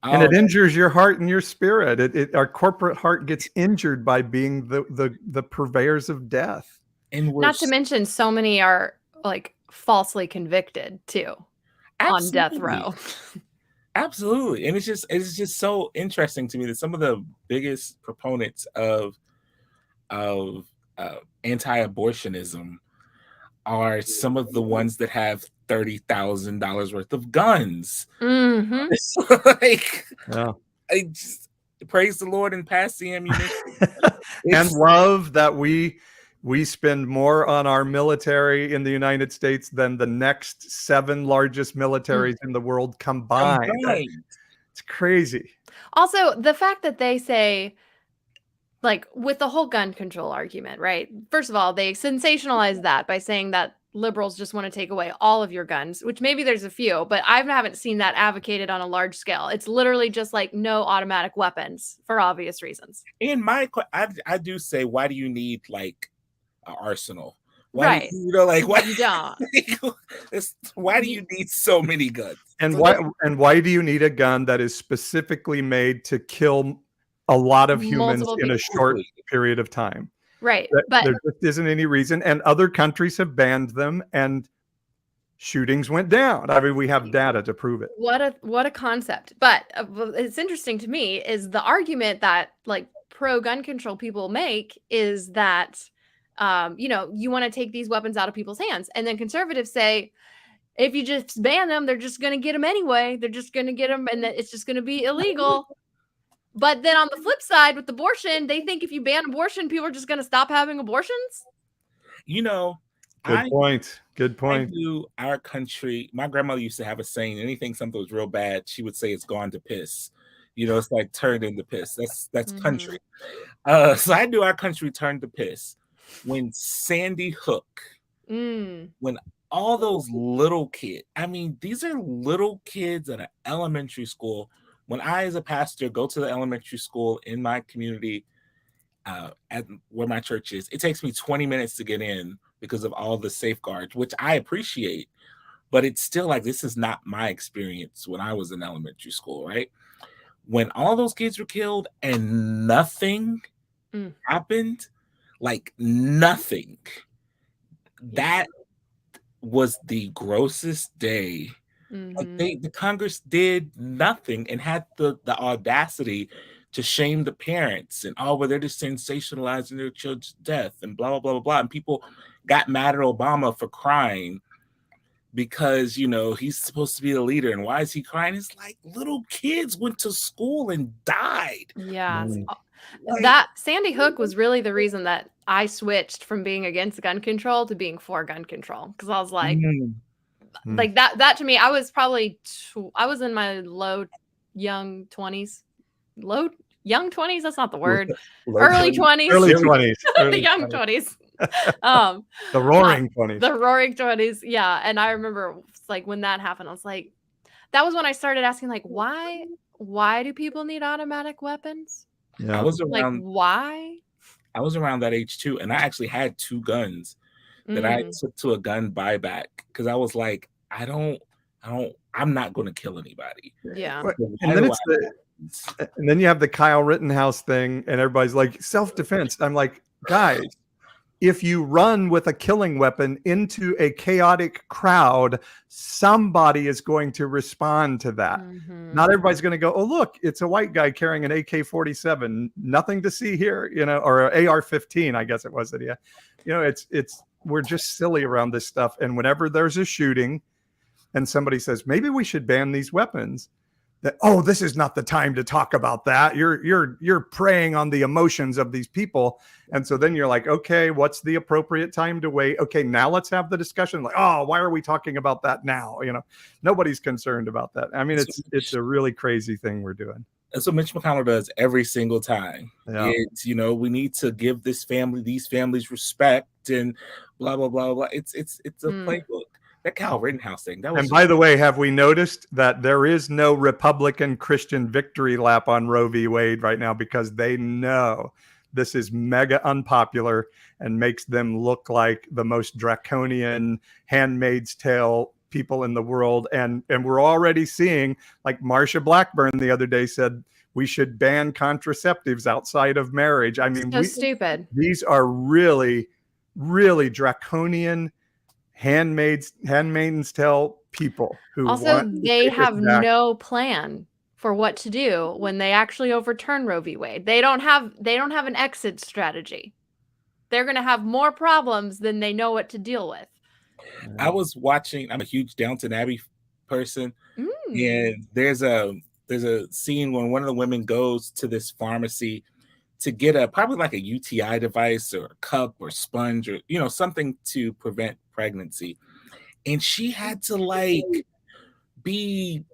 Speaker 2: it injures your heart and your spirit. Our corporate heart gets injured by being the purveyors of death.
Speaker 3: And
Speaker 1: not to mention, so many are like falsely convicted too. On death row.
Speaker 3: Absolutely. And it's just so interesting to me that some of the biggest proponents of anti-abortionism are some of the ones that have $30,000 worth of guns. I just praise the Lord and pass the ammunition.
Speaker 2: And love that we spend more on our military in the United States than the next 7 largest militaries in the world combined. It's crazy.
Speaker 1: Also, the fact that they say, like, with the whole gun control argument, right? First of all, they sensationalize that by saying that liberals just want to take away all of your guns, which maybe there's a few, but I haven't seen that advocated on a large scale. It's literally just like no automatic weapons for obvious reasons.
Speaker 3: And I do say, why do you need like an arsenal?
Speaker 1: Why
Speaker 3: do you
Speaker 1: don't?
Speaker 3: Why do you need so many guns?
Speaker 2: And why do you need a gun that is specifically made to kill a lot of humans in a short period of time?
Speaker 1: Right. But
Speaker 2: there just isn't any reason. And other countries have banned them and shootings went down. I mean, we have data to prove it.
Speaker 1: What a concept. But it's interesting to me is the argument that like pro gun control people make is that, you want to take these weapons out of people's hands. And then conservatives say, if you just ban them, they're just going to get them anyway. They're just going to get them and it's just going to be illegal. But then on the flip side with abortion, they think if you ban abortion, people are just going to stop having abortions.
Speaker 2: Good point.
Speaker 3: I knew our country. My grandmother used to have a saying: anything something was real bad, she would say it's gone to piss. It's like turned into piss. That's country. So I knew our country turned to piss when Sandy Hook, when all those little kids. I mean, these are little kids at an elementary school. When I, as a pastor, go to the elementary school in my community, at where my church is, it takes me 20 minutes to get in because of all the safeguards, which I appreciate. But it's still like, this is not my experience when I was in elementary school, right? When all those kids were killed and nothing happened, like nothing, that was the grossest day. Like the Congress did nothing and had the audacity to shame the parents and well, they're just sensationalizing their children's death and blah, blah, blah, blah, blah. And people got mad at Obama for crying because, you know, he's supposed to be the leader. And why is he crying? It's like little kids went to school and died.
Speaker 1: Yeah.
Speaker 3: Like,
Speaker 1: That Sandy Hook was really the reason that I switched from being against gun control to being for gun control. Because I was like, like that to me, I was probably, I was in my young 20s. That's not the word. Early 20s.
Speaker 2: Early 20s.
Speaker 1: The young 20s.
Speaker 2: The roaring 20s.
Speaker 1: The roaring 20s. Yeah. And I remember like when that happened, I was like, that was when I started asking, like, why do people need automatic weapons?
Speaker 2: Yeah.
Speaker 3: I was
Speaker 1: Like,
Speaker 3: around
Speaker 1: why?
Speaker 3: I was around that age too, and I actually had 2 guns that I took to a gun buyback because I was like, I'm not going to kill anybody.
Speaker 1: Yeah.
Speaker 2: And then you have the Kyle Rittenhouse thing, and everybody's like, self-defense. I'm like, guys, if you run with a killing weapon into a chaotic crowd, somebody is going to respond to that. Not everybody's going to go, oh, look, it's a white guy carrying an AK-47. Nothing to see here, you know, or an AR-15, I guess it was. You know, we're just silly around this stuff. And whenever there's a shooting and somebody says, maybe we should ban these weapons, that, oh, this is not the time to talk about that. You're preying on the emotions of these people. And so then you're like, okay, what's the appropriate time to wait? Okay, now let's have the discussion. Like, oh, why are we talking about that now? You know, nobody's concerned about that. I mean, it's a really crazy thing we're doing.
Speaker 3: That's what Mitch McConnell does every single time.
Speaker 2: Yeah.
Speaker 3: It's, you know, we need to give these families respect and blah, blah, blah, blah. It's a playbook. That Kyle Rittenhouse thing. That was.
Speaker 2: And by the way, have we noticed that there is no Republican Christian victory lap on Roe v. Wade right now because they know this is mega unpopular and makes them look like the most draconian Handmaid's Tale people in the world. And we're already seeing, like Marsha Blackburn the other day said, we should ban contraceptives outside of marriage. I mean,
Speaker 1: stupid.
Speaker 2: These are really, really draconian Handmaid's Tale people who
Speaker 1: also they have no plan for what to do when they actually overturn Roe v. Wade. They don't have an exit strategy. They're going to have more problems than they know what to deal with.
Speaker 3: I was watching. I'm a huge Downton Abbey person, and there's a scene when one of the women goes to this pharmacy to get probably like a UTI device or a cup or sponge or, you know, something to prevent pregnancy. And she had to be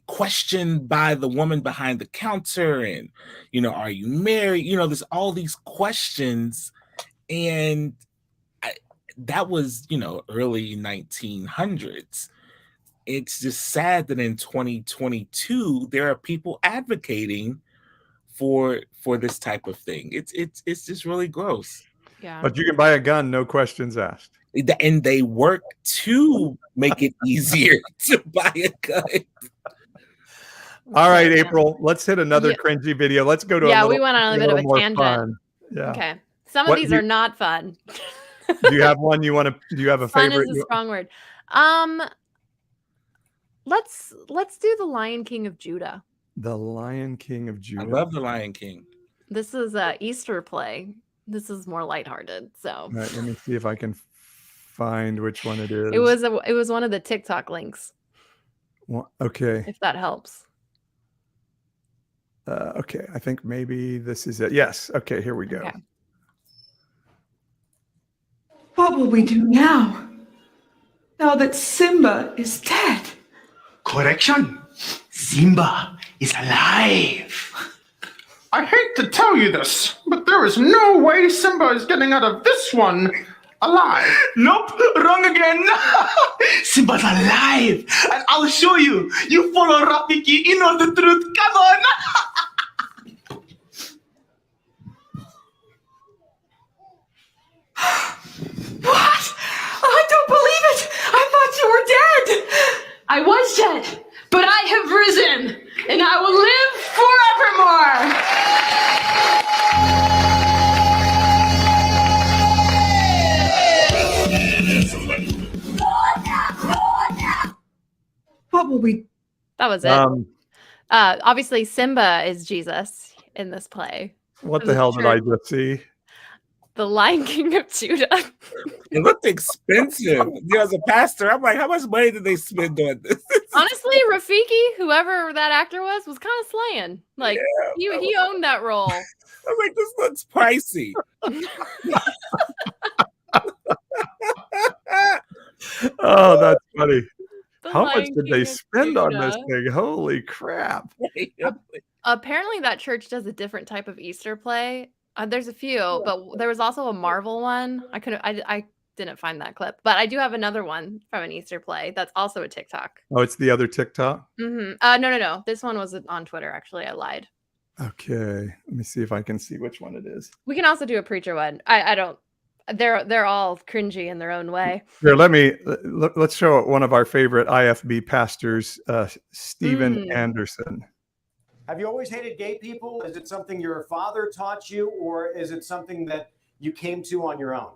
Speaker 3: questioned by the woman behind the counter and, you know, are you married? You know, there's all these questions. And that was, you know, early 1900s. It's just sad that in 2022, there are people advocating for this type of thing. It's just really gross.
Speaker 1: Yeah.
Speaker 2: But you can buy a gun, no questions asked.
Speaker 3: And they work to make it easier to buy a gun.
Speaker 2: All right, April, let's hit another cringy video. Let's go to
Speaker 1: we went on a bit of a tangent.
Speaker 2: Fun. Yeah.
Speaker 1: Okay. Some of these are not fun.
Speaker 2: Do you have one do you have a favorite?
Speaker 1: Fun is a strong word. Let's do The Lion King of Judah.
Speaker 2: The Lion King of Judah.
Speaker 3: I love The Lion King.
Speaker 1: This is a Easter play. This is more lighthearted. So
Speaker 2: all right, let me see if I can find which one it is.
Speaker 1: It was one of the TikTok links.
Speaker 2: Well, okay.
Speaker 1: If that helps.
Speaker 2: Okay, I think maybe this is it. Yes. Okay, here we go.
Speaker 1: Okay.
Speaker 7: What will we do now? Now that Simba is dead?
Speaker 8: Correction. Simba is alive.
Speaker 9: I hate to tell you this, but there is no way Simba is getting out of this one
Speaker 8: Alive? Nope, wrong again. Simba's alive, and I'll show you. You follow Rafiki, you know the truth. Come on.
Speaker 7: What? I don't believe it! I thought you were dead! I was dead, but I have risen, and I will live forevermore! What will we...
Speaker 1: That was it. Obviously, Simba is Jesus in this play.
Speaker 2: What the hell did I just see?
Speaker 1: The Lion King of Judah.
Speaker 3: It looked expensive. As a pastor, I'm like, how much money did they spend on this?
Speaker 1: Honestly, Rafiki, whoever that actor was kind of slaying. Like, he owned that role.
Speaker 3: I'm like, this looks pricey.
Speaker 2: Oh, that's funny. How much
Speaker 1: Lion
Speaker 2: did
Speaker 1: King
Speaker 2: they
Speaker 1: of
Speaker 2: spend on this
Speaker 1: Judah.
Speaker 2: thing? Holy crap.
Speaker 1: Apparently, that church does a different type of Easter play. There's a few, but there was also a Marvel one. I didn't find that clip, but I do have another one from an Easter play that's also a TikTok.
Speaker 2: Oh, it's the other TikTok?
Speaker 1: No. This one was on Twitter, actually. I lied.
Speaker 2: Okay. Let me see if I can see which one it is.
Speaker 1: We can also do a preacher one. I don't. They're all cringy in their own way.
Speaker 2: Here, let's show one of our favorite IFB pastors, Stephen Anderson.
Speaker 9: Have you always hated gay people? Is it something your father taught you, or is it something that you came to on your own?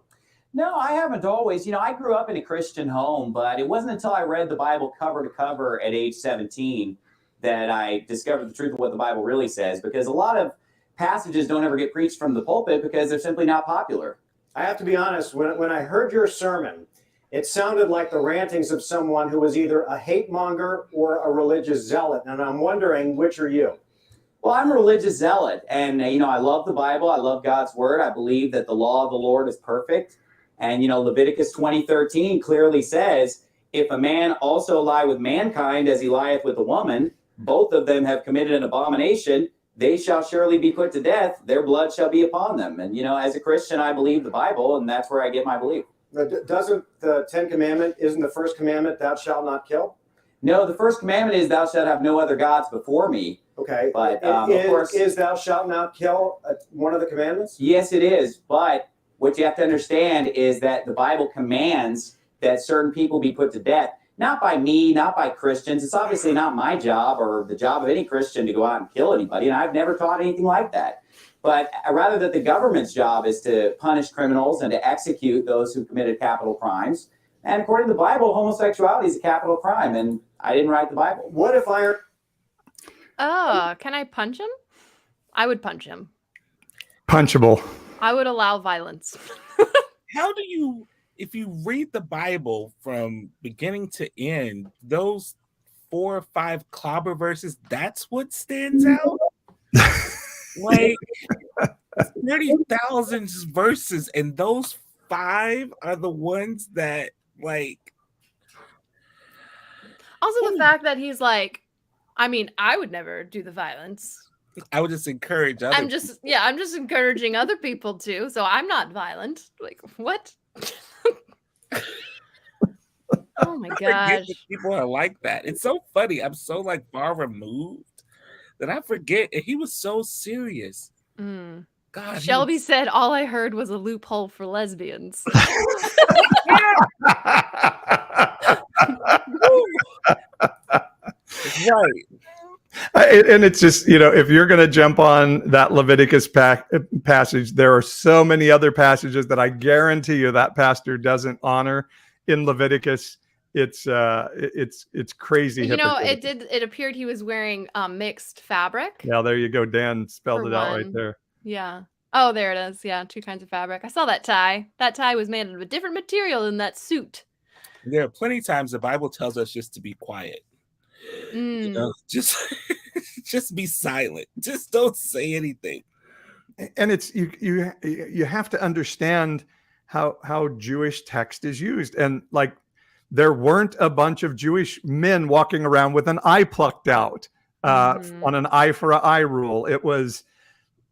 Speaker 10: No, I haven't always. I grew up in a Christian home, but it wasn't until I read the Bible cover to cover at age 17 that I discovered the truth of what the Bible really says, because a lot of passages don't ever get preached from the pulpit because they're simply not popular.
Speaker 9: I have to be honest, when I heard your sermon, it sounded like the rantings of someone who was either a hate monger or a religious zealot, and I'm wondering, which are you?
Speaker 10: Well, I'm a religious zealot, and I love the Bible. I love God's word. I believe that the law of the Lord is perfect. And Leviticus 20:13 clearly says, if a man also lie with mankind as he lieth with a woman, both of them have committed an abomination, they shall surely be put to death, their blood shall be upon them. And as a Christian, I believe the Bible, and that's where I get my belief.
Speaker 9: Doesn't the 10th commandment, isn't the first commandment, thou shalt not kill?
Speaker 10: No, the first commandment is thou shalt have no other gods before me.
Speaker 9: Okay,
Speaker 10: but of course,
Speaker 9: is thou shalt not kill one of the commandments?
Speaker 10: Yes, it is. But what you have to understand is that the Bible commands that certain people be put to death, not by me, not by Christians. It's obviously not my job or the job of any Christian to go out and kill anybody, and I've never taught anything like that. But rather that the government's job is to punish criminals and to execute those who committed capital crimes. And according to the Bible, homosexuality is a capital crime, and I didn't write the Bible.
Speaker 9: What if I...
Speaker 1: Oh, can I punch him? I would punch him.
Speaker 2: Punchable.
Speaker 1: I would allow violence.
Speaker 3: How do you, if you read the Bible from beginning to end, those 4 or 5 clobber verses, that's what stands out? Like 30,000 verses, and those 5 are the ones that, like.
Speaker 1: Also, the fact that he's like, I would never do the violence.
Speaker 3: I would just encourage others.
Speaker 1: I'm just encouraging other people to, so I'm not violent. Like, what? Oh my gosh.
Speaker 3: People are like that. It's so funny. I'm so far removed that I forget. And he was so serious. God.
Speaker 1: Shelby said, all I heard was a loophole for lesbians.
Speaker 3: Right.
Speaker 2: And it's just, if you're going to jump on that Leviticus passage, there are so many other passages that I guarantee you that pastor doesn't honor in Leviticus. It's crazy.
Speaker 1: It appeared he was wearing mixed fabric.
Speaker 2: Yeah, there you go. Dan spelled it out right there.
Speaker 1: Yeah. Oh, there it is. Yeah, 2 kinds of fabric. I saw that tie. That tie was made of a different material than that suit.
Speaker 3: There are plenty of times the Bible tells us just to be quiet. Just be silent. Just don't say anything.
Speaker 2: And it's you have to understand how Jewish text is used. And there weren't a bunch of Jewish men walking around with an eye plucked out on an eye for an eye rule. It was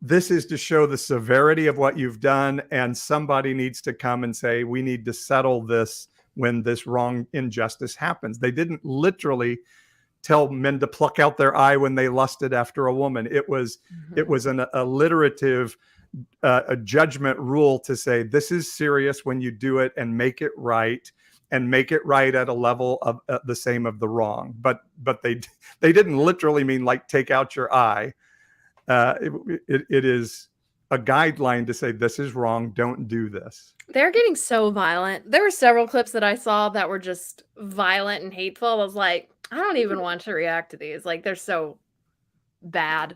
Speaker 2: this is to show the severity of what you've done, and somebody needs to come and say, we need to settle this when this wrong injustice happens. They didn't literally tell men to pluck out their eye when they lusted after a woman. It was an alliterative a judgment rule to say this is serious when you do it, and make it right, and make it right at a level of the same of the wrong. But they didn't literally mean like take out your eye. It is a guideline to say this is wrong, don't do this.
Speaker 1: They're getting so violent. There were several clips that I saw that were just violent and hateful. I was like, I don't even want to react to these. Like, they're so bad.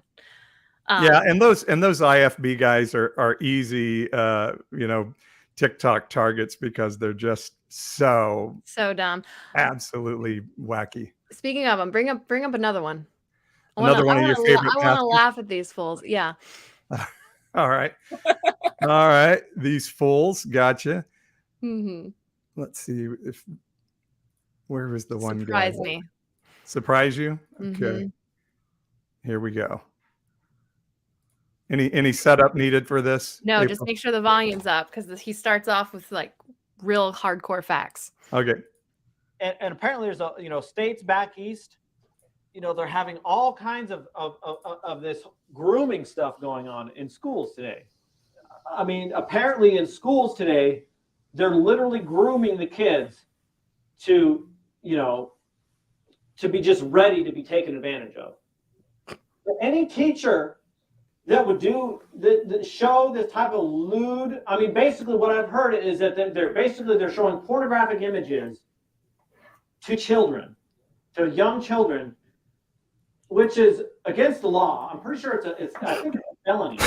Speaker 2: Yeah, and those IFB guys are easy, TikTok targets, because they're just so
Speaker 1: dumb,
Speaker 2: absolutely wacky.
Speaker 1: Speaking of them, bring up another one.
Speaker 2: Another one of your favorite pastors?
Speaker 1: I want to laugh at these fools. Yeah.
Speaker 2: All right. All right. These fools. Gotcha.
Speaker 1: Mm-hmm.
Speaker 2: Let's see where was the one
Speaker 1: Surprise
Speaker 2: guy?
Speaker 1: me.
Speaker 2: Surprise you?
Speaker 1: Mm-hmm.
Speaker 2: Okay. Here we go. Any setup needed for this?
Speaker 1: No,
Speaker 2: April?
Speaker 1: just make sure the volume's up, because he starts off with like real hardcore facts.
Speaker 2: Okay.
Speaker 11: And apparently there's states back east, they're having all kinds of this grooming stuff going on in schools today. I mean, apparently in schools today, they're literally grooming the kids to be just ready to be taken advantage of. Any teacher that would show this type of lewd, I mean, basically what I've heard is that they're showing pornographic images to children, to young children, which is against the law. I'm pretty sure I think it's a felony.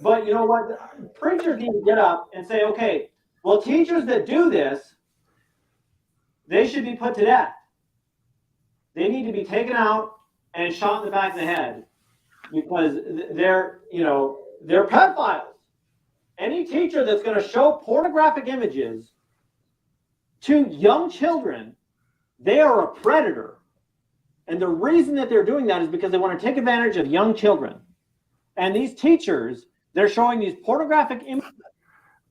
Speaker 11: But you know what? Preachers need to get up and say, okay, well, teachers that do this, they should be put to death. They need to be taken out and shot in the back of the head, because they're pedophiles. Any teacher that's going to show pornographic images to young children, they are a predator. And the reason that they're doing that is because they want to take advantage of young children. And these teachers, they're showing these pornographic images.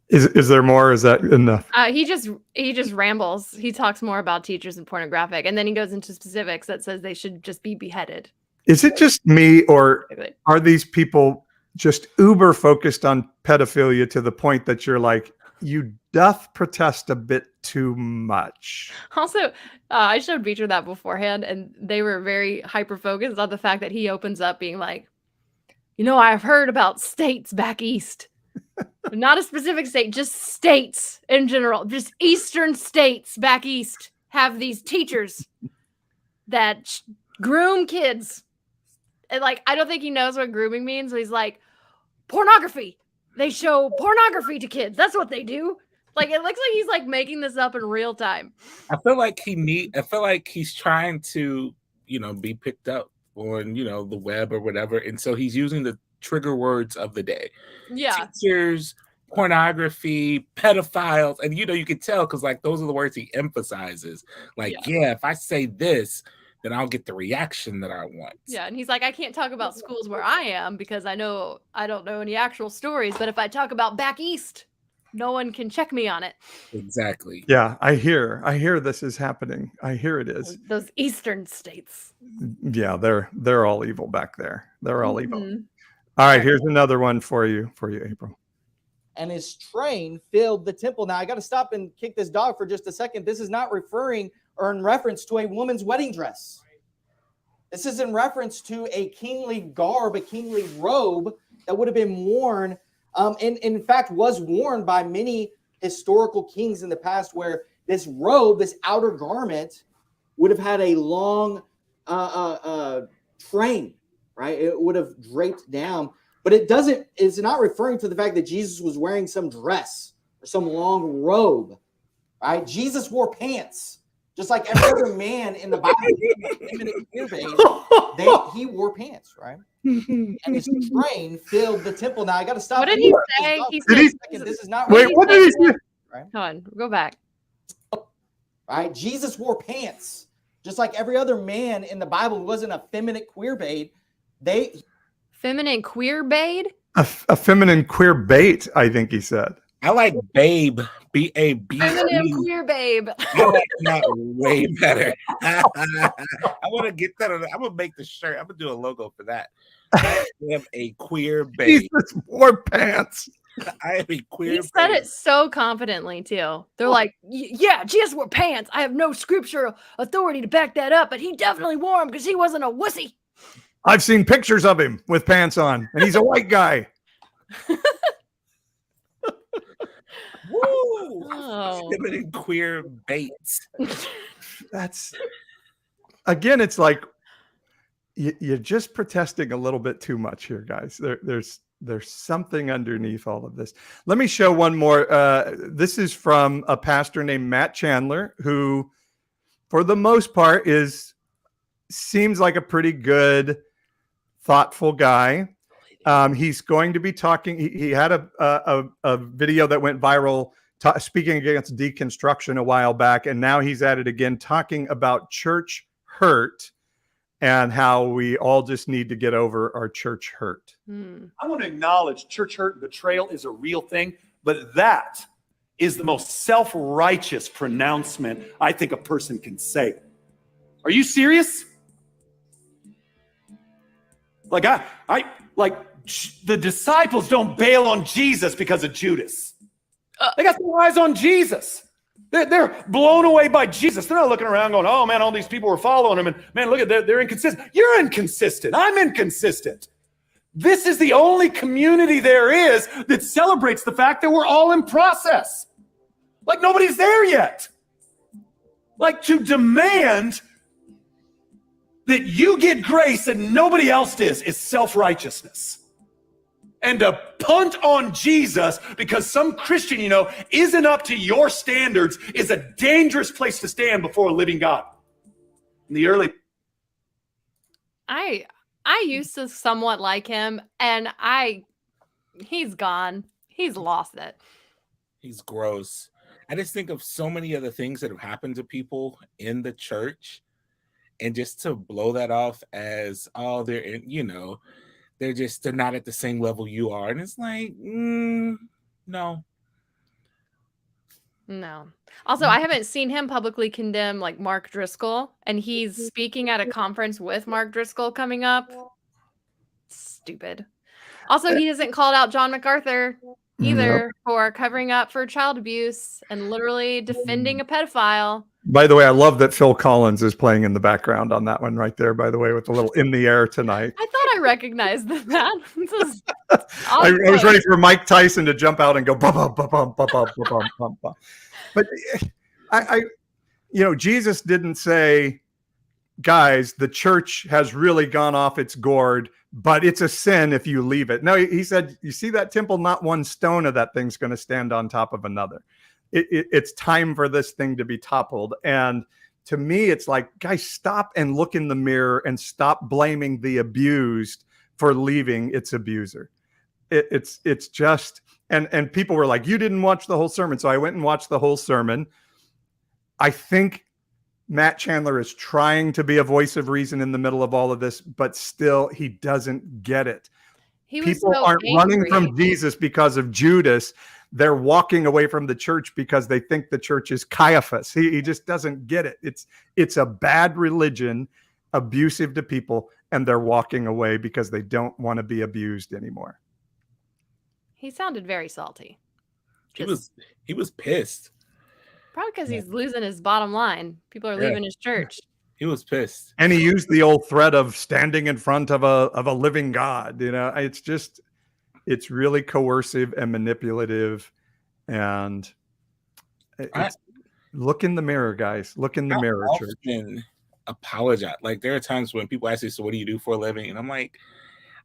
Speaker 2: Is there more? Is that enough?
Speaker 1: He just rambles. He talks more about teachers and pornographic, and then he goes into specifics that says they should just be beheaded.
Speaker 2: Is it just me, or are these people just uber focused on pedophilia to the point that you're like, you doth protest a bit too much?
Speaker 1: Also, I showed Beecher that beforehand, and they were very hyper-focused on the fact that he opens up being like, I've heard about states back east. Not a specific state, just states in general. Just eastern states back east have these teachers that groom kids. And I don't think he knows what grooming means. So he's like, pornography. They show pornography to kids. That's what they do. It looks like he's making this up in real time.
Speaker 3: I feel like he's trying to, be picked up on, the web or whatever. And so he's using the trigger words of the day.
Speaker 1: Yeah.
Speaker 3: Teachers, pornography, pedophiles. And, you can tell because those are the words he emphasizes. If I say this, then I'll get the reaction that I want.
Speaker 1: Yeah, and he's like, I can't talk about schools where I am because I don't know any actual stories. But if I talk about back east, no one can check me on it.
Speaker 3: Exactly.
Speaker 2: Yeah, I hear this is happening. I hear it is.
Speaker 1: Those eastern states.
Speaker 2: Yeah, they're all evil back there. They're all evil. All right, here's another one for you, April.
Speaker 12: And his train filled the temple. Now I got to stop and kick this dog for just a second. This is not referring or in reference to a woman's wedding dress. This is in reference to a kingly garb, a kingly robe that would have been worn, and in fact was worn by many historical kings in the past, where this robe, this outer garment, would have had a long train, right? It would have draped down, but it's not referring to the fact that Jesus was wearing some dress or some long robe, right? Jesus wore pants. Just like every other man in the Bible, he wore pants, right? And his train filled the temple. Now I got to stop.
Speaker 1: What did he say?
Speaker 12: This is not.
Speaker 2: Wait, what did he say?
Speaker 12: Right?
Speaker 1: Hold on, go back.
Speaker 12: Right, Jesus wore pants, just like every other man in the Bible who wasn't a feminine queer bait.
Speaker 1: Feminine queer bait?
Speaker 2: A feminine queer bait, I think he said.
Speaker 3: I like babe, B-A-B-E.
Speaker 1: Feminine queer babe.
Speaker 3: I like that way better. I want to get that. I'm gonna make the shirt. I'm gonna do a logo for that. I am a queer babe.
Speaker 2: Jesus, more pants.
Speaker 3: I am a queer
Speaker 1: He said
Speaker 3: babe.
Speaker 1: it so confidently too. They're like, yeah, Jesus wore pants. I have no scriptural authority to back that up, but he definitely wore them because he wasn't a wussy.
Speaker 2: I've seen pictures of him with pants on, and he's a white guy.
Speaker 3: Woo!
Speaker 1: Oh.
Speaker 3: Feminine queer baits.
Speaker 2: That's again, it's like you're just protesting a little bit too much here, guys. There's something underneath all of this. Let me show one more. This is from a pastor named Matt Chandler, who, for the most part, seems like a pretty good, thoughtful guy. He's going to be talking. He had a video that went viral speaking against deconstruction a while back, and now he's at it again, talking about church hurt and how we all just need to get over our church hurt.
Speaker 13: I want to acknowledge church hurt and betrayal is a real thing, but that is the most self-righteous pronouncement I think a person can say. Are you serious? Like the disciples don't bail on Jesus because of Judas. They got their eyes on Jesus. They're blown away by Jesus. They're not looking around going, oh man, all these people were following him. And man, look at they're inconsistent. You're inconsistent. I'm inconsistent. This is the only community there is that celebrates the fact that we're all in process. Like nobody's there yet. Like to demand that you get grace and nobody else is self-righteousness. And to punt on Jesus because some Christian, isn't up to your standards is a dangerous place to stand before a living God. In the early...
Speaker 1: I used to somewhat like him, and he's gone. He's lost it.
Speaker 3: He's gross. I just think of so many other things that have happened to people in the church, and just to blow that off as, oh, they're in, they're not at the same level you are. And it's like, no.
Speaker 1: No. Also, I haven't seen him publicly condemn like Mark Driscoll, and he's speaking at a conference with Mark Driscoll coming up. Stupid. Also, he hasn't called out John MacArthur either for covering up for child abuse and literally defending a pedophile.
Speaker 2: By the way, I love that Phil Collins is playing in the background on that one right there, by the way, with the little In the Air Tonight.
Speaker 1: I thought I recognized that.
Speaker 2: I was ready for Mike Tyson to jump out and go, bum, bum, bum, bum, bum, bum, bum, bum, bum. But Jesus didn't say, guys, the church has really gone off its gourd, but it's a sin if you leave it. No, he said, you see that temple, not one stone of that thing's going to stand on top of another. It's time for this thing to be toppled. And to me, it's like, guys, stop and look in the mirror and stop blaming the abused for leaving its abuser. It's just, and people were like, you didn't watch the whole sermon. So I went and watched the whole sermon. I think Matt Chandler is trying to be a voice of reason in the middle of all of this, but still he doesn't get it. People aren't running from Jesus because of Judas. They're walking away from the church because they think the church is Caiaphas. He just doesn't get it. It's a bad religion, abusive to people, and they're walking away because they don't want to be abused anymore.
Speaker 1: He sounded very salty.
Speaker 3: He was pissed.
Speaker 1: Probably because he's losing his bottom line. People are leaving his church.
Speaker 3: He was pissed.
Speaker 2: And he used the old threat of standing in front of a living God. It's really coercive and manipulative. And look in the mirror, guys. Look in the mirror, church.
Speaker 3: Apologize. Like there are times when people ask me, so what do you do for a living? And I'm like,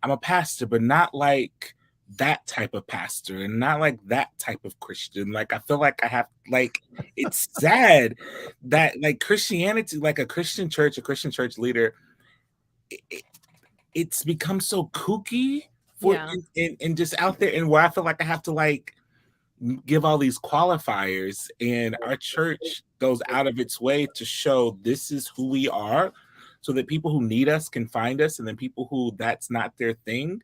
Speaker 3: I'm a pastor, but not like that type of pastor and not like that type of Christian. Like I feel like I have, like, it's sad that like Christianity, like a Christian church leader, it's become so kooky and just out there, and where I feel like I have to like give all these qualifiers, and our church goes out of its way to show this is who we are. so that people who need us can find us, and then people who that's not their thing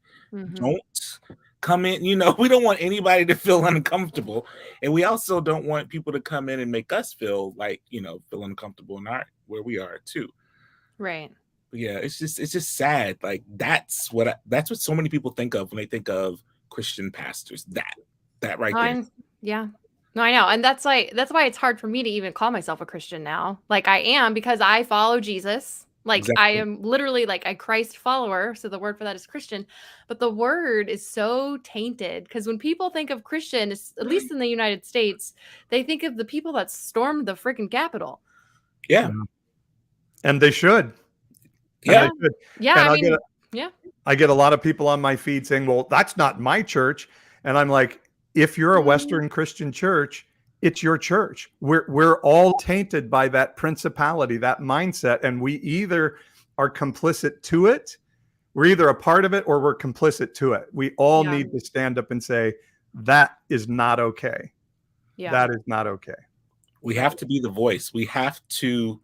Speaker 3: don't come in. We don't want anybody to feel uncomfortable, and we also don't want people to come in and make us feel like feel uncomfortable in where we are too.
Speaker 1: Right.
Speaker 3: But yeah, it's just sad. Like that's what so many people think of when they think of Christian pastors. That right there.
Speaker 1: Yeah. No, I know. And that's why it's hard for me to even call myself a Christian now. Like I am, because I follow Jesus. Like I am literally like a Christ follower. So the word for that is Christian. But the word is so tainted, because when people think of Christian, at least in the United States, they think of the people that stormed the freaking Capitol.
Speaker 3: Yeah.
Speaker 2: And they should.
Speaker 1: Yeah.
Speaker 2: And
Speaker 1: Yeah.
Speaker 2: And I get a lot of people on my feed saying, well, that's not my church. And I'm like, if you're a Western Christian church, it's your church. We're all tainted by that principality, that mindset. And we either are complicit to it, we're either a part of it, or we're complicit to it. We all need to stand up and say, that is not okay. Yeah. That is not okay.
Speaker 3: We have to be the voice. We have to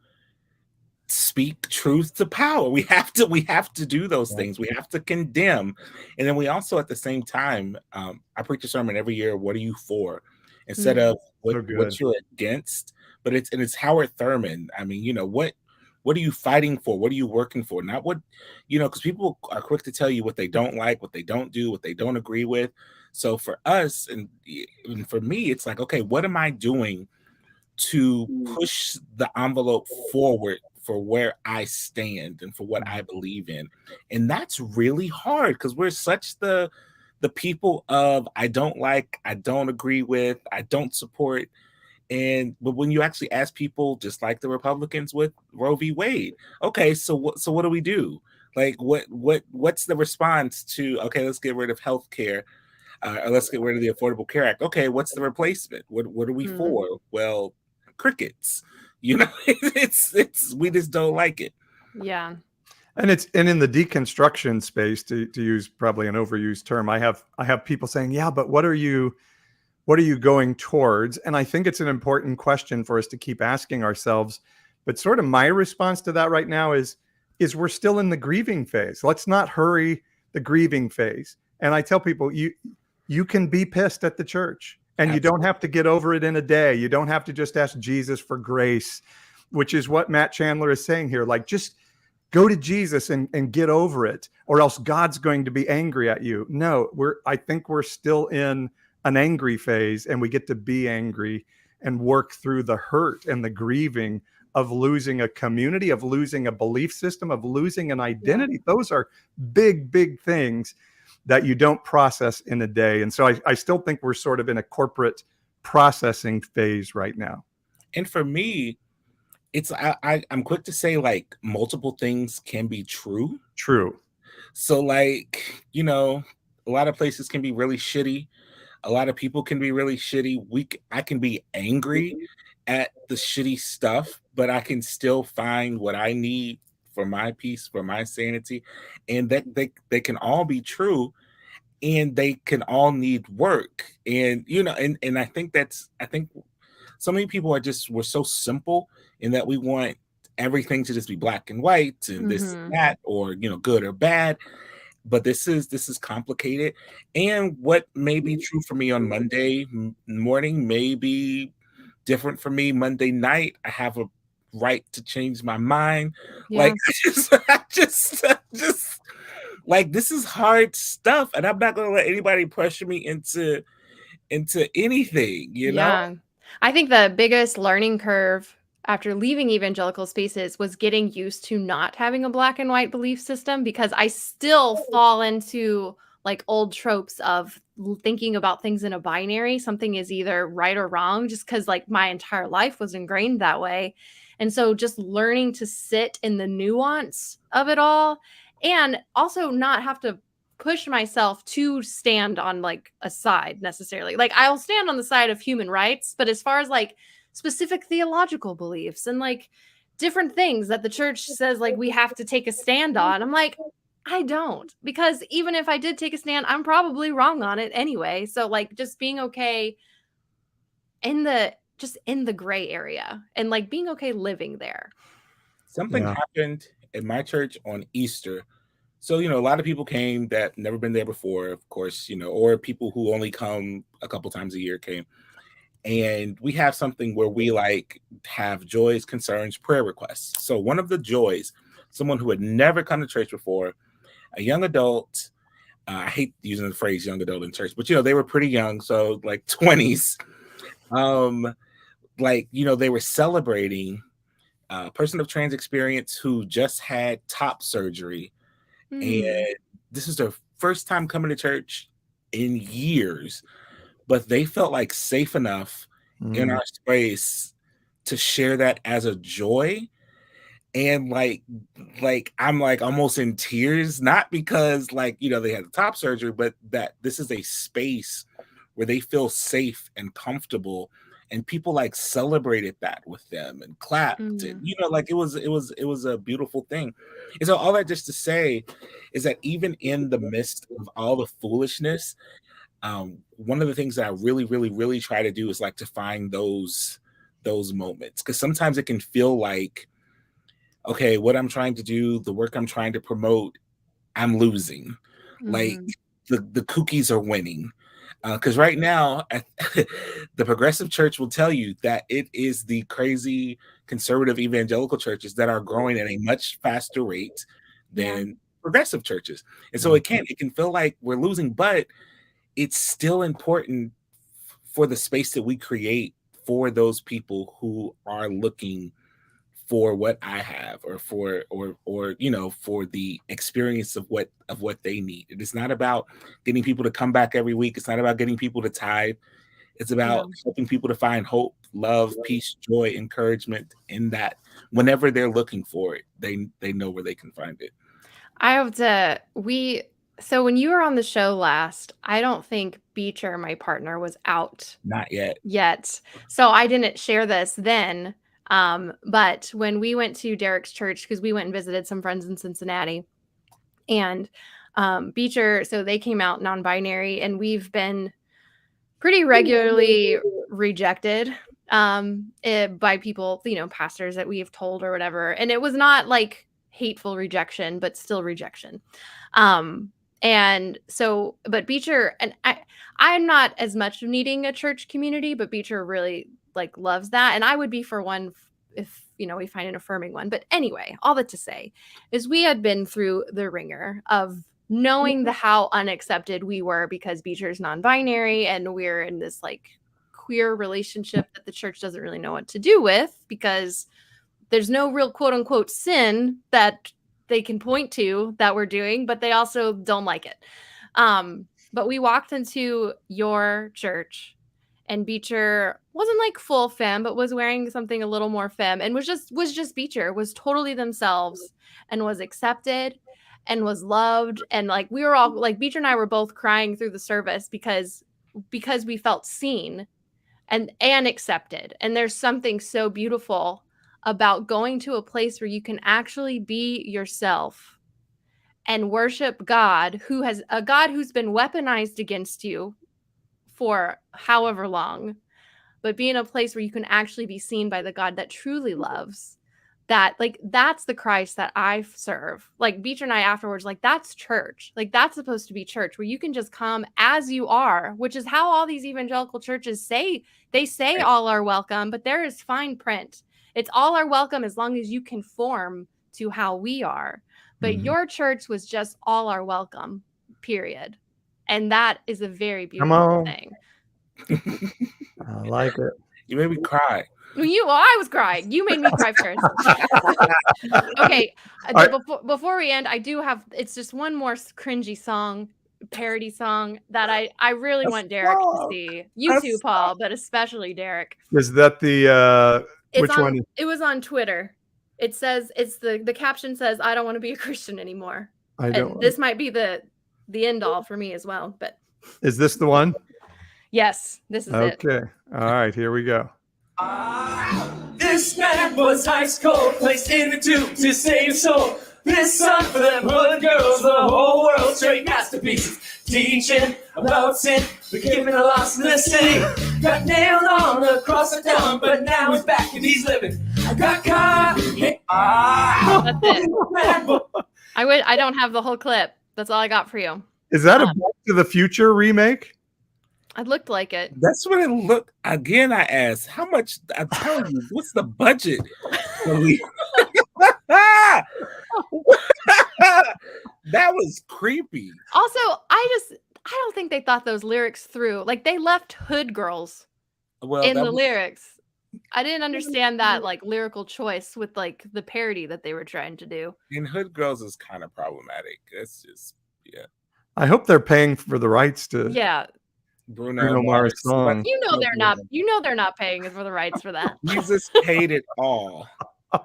Speaker 3: speak truth to power. We have to do those things. We have to condemn. And then we also, at the same time, I preach a sermon every year. What are you for? Instead of what you're against. But it's Howard Thurman. I mean, what are you fighting for? What are you working for? Not what, because people are quick to tell you what they don't like, what they don't do, what they don't agree with. So for us, and for me, it's like, okay, what am I doing to push the envelope forward for where I stand and for what I believe in? And that's really hard, because we're such the people of I don't like, I don't agree with, I don't support. But when you actually ask people, just like the Republicans with Roe v. Wade, okay, so what do we do? Like what's the response to, okay, let's get rid of health care, or let's get rid of the Affordable Care Act. Okay, what's the replacement? What are we for? Well, crickets. It's we just don't like it.
Speaker 1: Yeah.
Speaker 2: And in the deconstruction space, to use probably an overused term, I have people saying, yeah, but what are you going towards? And I think it's an important question for us to keep asking ourselves. But sort of my response to that right now is we're still in the grieving phase. Let's not hurry the grieving phase. And I tell people, you can be pissed at the church, and you don't have to get over it in a day. You don't have to just ask Jesus for grace, which is what Matt Chandler is saying here. Like, just go to Jesus and get over it, or else God's going to be angry at you. No, I think we're still in an angry phase, and we get to be angry and work through the hurt and the grieving of losing a community, of losing a belief system, of losing an identity. Those are big, big things that you don't process in a day. And so I still think we're sort of in a corporate processing phase right now.
Speaker 3: And for me, it's I'm quick to say, like, multiple things can be true.
Speaker 2: True.
Speaker 3: So, like, a lot of places can be really shitty. A lot of people can be really shitty. I can be angry at the shitty stuff, but I can still find what I need for my peace, for my sanity. And that they can all be true, and they can all need work. And, and I think so many people we're so simple in that we want everything to just be black and white and this and that, or, good or bad. But this is complicated. And what may be true for me on Monday morning may be different for me Monday night. I have a right to change my mind. Yeah. Like, I just like, this is hard stuff, and I'm not going to let anybody pressure me into anything, know?
Speaker 1: I think the biggest learning curve after leaving evangelical spaces was getting used to not having a black and white belief system, because I still fall into like old tropes of thinking about things in a binary. Something is either right or wrong, just because like my entire life was ingrained that way. And so just learning to sit in the nuance of it all, and also not have to push myself to stand on like a side necessarily. Like, I'll stand on the side of human rights, but as far as like specific theological beliefs and like different things that the church says like we have to take a stand on, I'm like, I don't, because even if I did take a stand, I'm probably wrong on it anyway. So like, just being okay in the gray area, and like being okay living there.
Speaker 3: Something happened at my church on Easter. So, a lot of people came that never been there before, of course, or people who only come a couple times a year came. And we have something where we have joys, concerns, prayer requests. So one of the joys, someone who had never come to church before, a young adult, I hate using the phrase young adult in church, but they were pretty young. So 20s, they were celebrating a person of trans experience who just had top surgery. And this is their first time coming to church in years, but they felt safe enough in our space to share that as a joy. And I'm almost in tears, not because they had the top surgery, but that this is a space where they feel safe and comfortable, and people celebrated that with them and clapped. And, it was a beautiful thing. And so all that just to say is that even in the midst of all the foolishness, one of the things that I really, really, really try to do is to find those moments, because sometimes it can feel okay, what I'm trying to do, the work I'm trying to promote, I'm losing. The cookies are winning. Because right now, the progressive church will tell you that it is the crazy conservative evangelical churches that are growing at a much faster rate than progressive churches. And so it can feel like we're losing, but it's still important for the space that we create for those people who are looking for what I have, or for the experience of what they need. It is not about getting people to come back every week. It's not about getting people to tithe. It's about helping people to find hope, love, peace, joy, encouragement in that whenever they're looking for it, they know where they can find it.
Speaker 1: So when you were on the show last, I don't think Beecher, my partner, was out.
Speaker 3: Not
Speaker 1: yet. So I didn't share this then. But when we went to Derek's church, because we went and visited some friends in Cincinnati, and Beecher, so they came out non-binary, and we've been pretty regularly rejected by people, pastors that we have told or whatever. And it was not hateful rejection, but still rejection. And so, but Beecher, and I'm not as much needing a church community, but Beecher really loves that. And I would be for one if, we find an affirming one. But anyway, all that to say is we had been through the ringer of knowing how unaccepted we were because Beecher's non-binary and we're in this queer relationship that the church doesn't really know what to do with, because there's no real quote unquote sin that they can point to that we're doing, but they also don't like it. But we walked into your church, and Beecher wasn't full femme, but was wearing something a little more femme, and was just Beecher, was totally themselves, and was accepted and was loved. And we were all Beecher and I were both crying through the service because we felt seen and accepted. And there's something so beautiful about going to a place where you can actually be yourself and worship God, who's been weaponized against you for however long, but be in a place where you can actually be seen by the God that truly loves. That's the Christ that I serve. Beecher and I afterwards, that's church. That's supposed to be church, where you can just come as you are, which is how all these evangelical churches say. They say all are welcome, but there is fine print. It's all are welcome as long as you conform to how we are. But your church was just all are welcome, period. And that is a very beautiful thing.
Speaker 2: I like it.
Speaker 3: You made me cry.
Speaker 1: I was crying. You made me cry first. Okay. Before we end, I do have, it's just one more cringy song, parody song that I really want Derek to see. You too, Paul, but especially Derek.
Speaker 2: Is that the which one?
Speaker 1: It was on Twitter. It says, the caption says, "I don't want to be a Christian anymore." This might be the end all for me as well, but.
Speaker 2: Is this the one?
Speaker 1: Yes, this is it.
Speaker 2: Okay. All right, here we go.
Speaker 14: This man was ice cold, placed in the tube to save his soul. This song for them hood girls, the whole world straight masterpieces, teaching about sin, became a lost in the city. Got nailed on the cross of town, but now he's back and he's living. I got caught.
Speaker 1: That's it. I don't have the whole clip. That's all I got for you.
Speaker 2: Is that a Back to the Future remake?
Speaker 1: It looked like it.
Speaker 3: That's what it looked. Again, I asked, how much? I'm telling you, what's the budget? That was creepy.
Speaker 1: Also, I don't think they thought those lyrics through. Like, they left hood girls in the lyrics. I didn't understand that like lyrical choice with like the parody that they were trying to do.
Speaker 3: And hood girls is kind of problematic. It's just
Speaker 2: I hope they're paying for the rights to Bruno Mars song.
Speaker 1: You know they're not paying for the rights for that.
Speaker 3: Jesus paid it all.
Speaker 1: I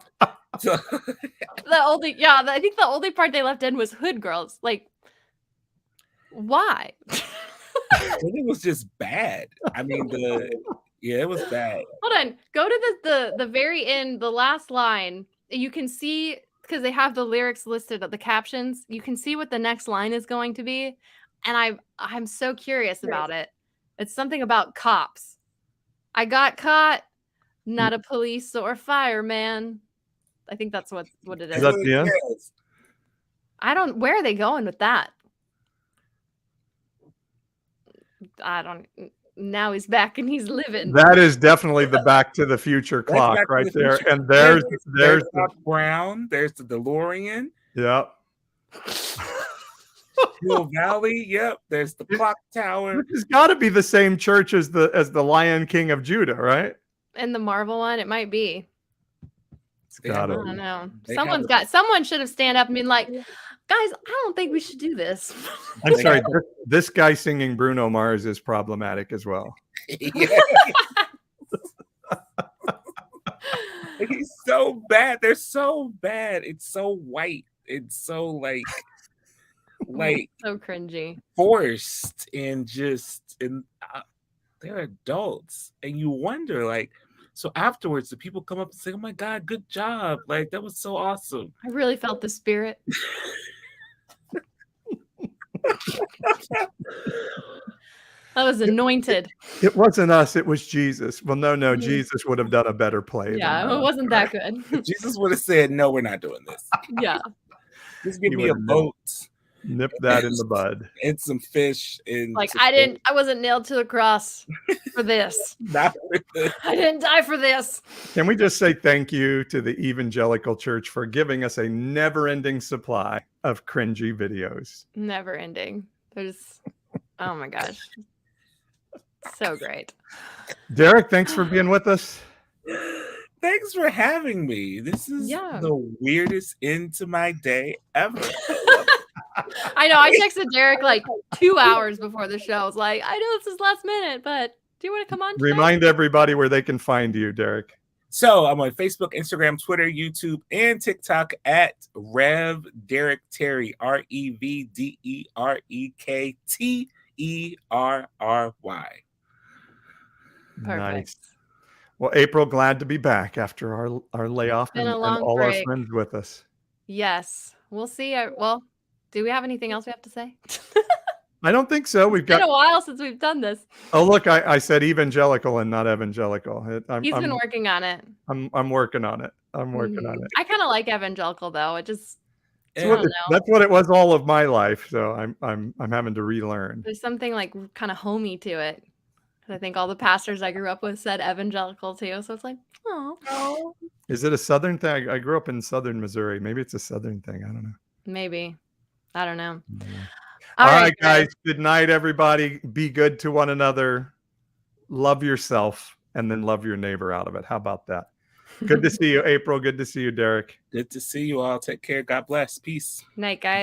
Speaker 1: think the only part they left in was hood girls. Like, why?
Speaker 3: It was just bad. I mean, it was bad.
Speaker 1: Hold on. Go to the very end, the last line. You can see, because they have the lyrics listed at the captions, you can see what the next line is going to be. And I'm so curious about it. It's something about cops. I got caught, not a police or fireman. I think that's what it is.
Speaker 2: Is that the end?
Speaker 1: Where are they going with that? Now he's back and he's living.
Speaker 2: That is definitely the Back to the Future clock right there. And there's
Speaker 3: the Brown. There's the DeLorean.
Speaker 2: Yep.
Speaker 3: Hill Valley. Yep. There's the clock tower.
Speaker 2: It's got to be the same church as the Lion King of Judah, right?
Speaker 1: And the Marvel one, it might be.
Speaker 2: It's got
Speaker 1: I don't know. Someone should have stand up and been like, guys, I don't think we should do this.
Speaker 2: I'm sorry. This guy singing Bruno Mars is problematic as well.
Speaker 3: He's so bad. They're so bad. It's so white. It's so like
Speaker 1: so cringy,
Speaker 3: forced, and they're adults, and you wonder like. So afterwards, the people come up and say, "Oh my God, good job! Like that was so awesome."
Speaker 1: I really felt the spirit. I was anointed.
Speaker 2: It wasn't us. It was Jesus. Well, no. Jesus would have done a better play.
Speaker 1: Yeah, it wasn't that good.
Speaker 3: Jesus would have said, "No, we're not doing this."
Speaker 1: Yeah.
Speaker 3: Just give me a boat.
Speaker 2: Nip that in the bud.
Speaker 3: And some fish. And
Speaker 1: like I wasn't nailed to the cross for this.
Speaker 3: Not for this.
Speaker 1: I didn't die for this.
Speaker 2: Can we just say thank you to the Evangelical Church for giving us a never-ending supply of cringy videos?
Speaker 1: Never ending. There's, oh my gosh. So great.
Speaker 2: Derek, thanks for being with us.
Speaker 3: Thanks for having me. This is the weirdest end to my day ever.
Speaker 1: I know. I texted Derek like 2 hours before the show. I was like, I know this is last minute, but do you want to come on today?
Speaker 2: Remind everybody where they can find you, Derek.
Speaker 3: So I'm on Facebook, Instagram, Twitter, YouTube, and TikTok at Rev Derek Terry, RevDerekTerry.
Speaker 2: Nice. Well, April, glad to be back after our layoff and all
Speaker 1: break.
Speaker 2: Our friends with us.
Speaker 1: Yes. We'll see. Well, do we have anything else we have to say?
Speaker 2: I don't think so. We've got
Speaker 1: been a while since we've done this.
Speaker 2: Oh, look, I said evangelical and not evangelical.
Speaker 1: He's been working on it.
Speaker 2: I'm working on it. I'm working on it.
Speaker 1: I kind of like evangelical though. It just
Speaker 2: that's what it was all of my life. So I'm having to relearn.
Speaker 1: There's something like kind of homey to it. I think all the pastors I grew up with said evangelical too. So it's like, oh.
Speaker 2: Is it a Southern thing? I grew up in Southern Missouri. Maybe it's a Southern thing. I don't know.
Speaker 1: Maybe. I don't know.
Speaker 2: Yeah. All right, guys. Good night, everybody. Be good to one another. Love yourself and then love your neighbor out of it. How about that? Good to see you, April. Good to see you, Derek.
Speaker 3: Good to see you all. Take care. God bless. Peace.
Speaker 1: Night, guys.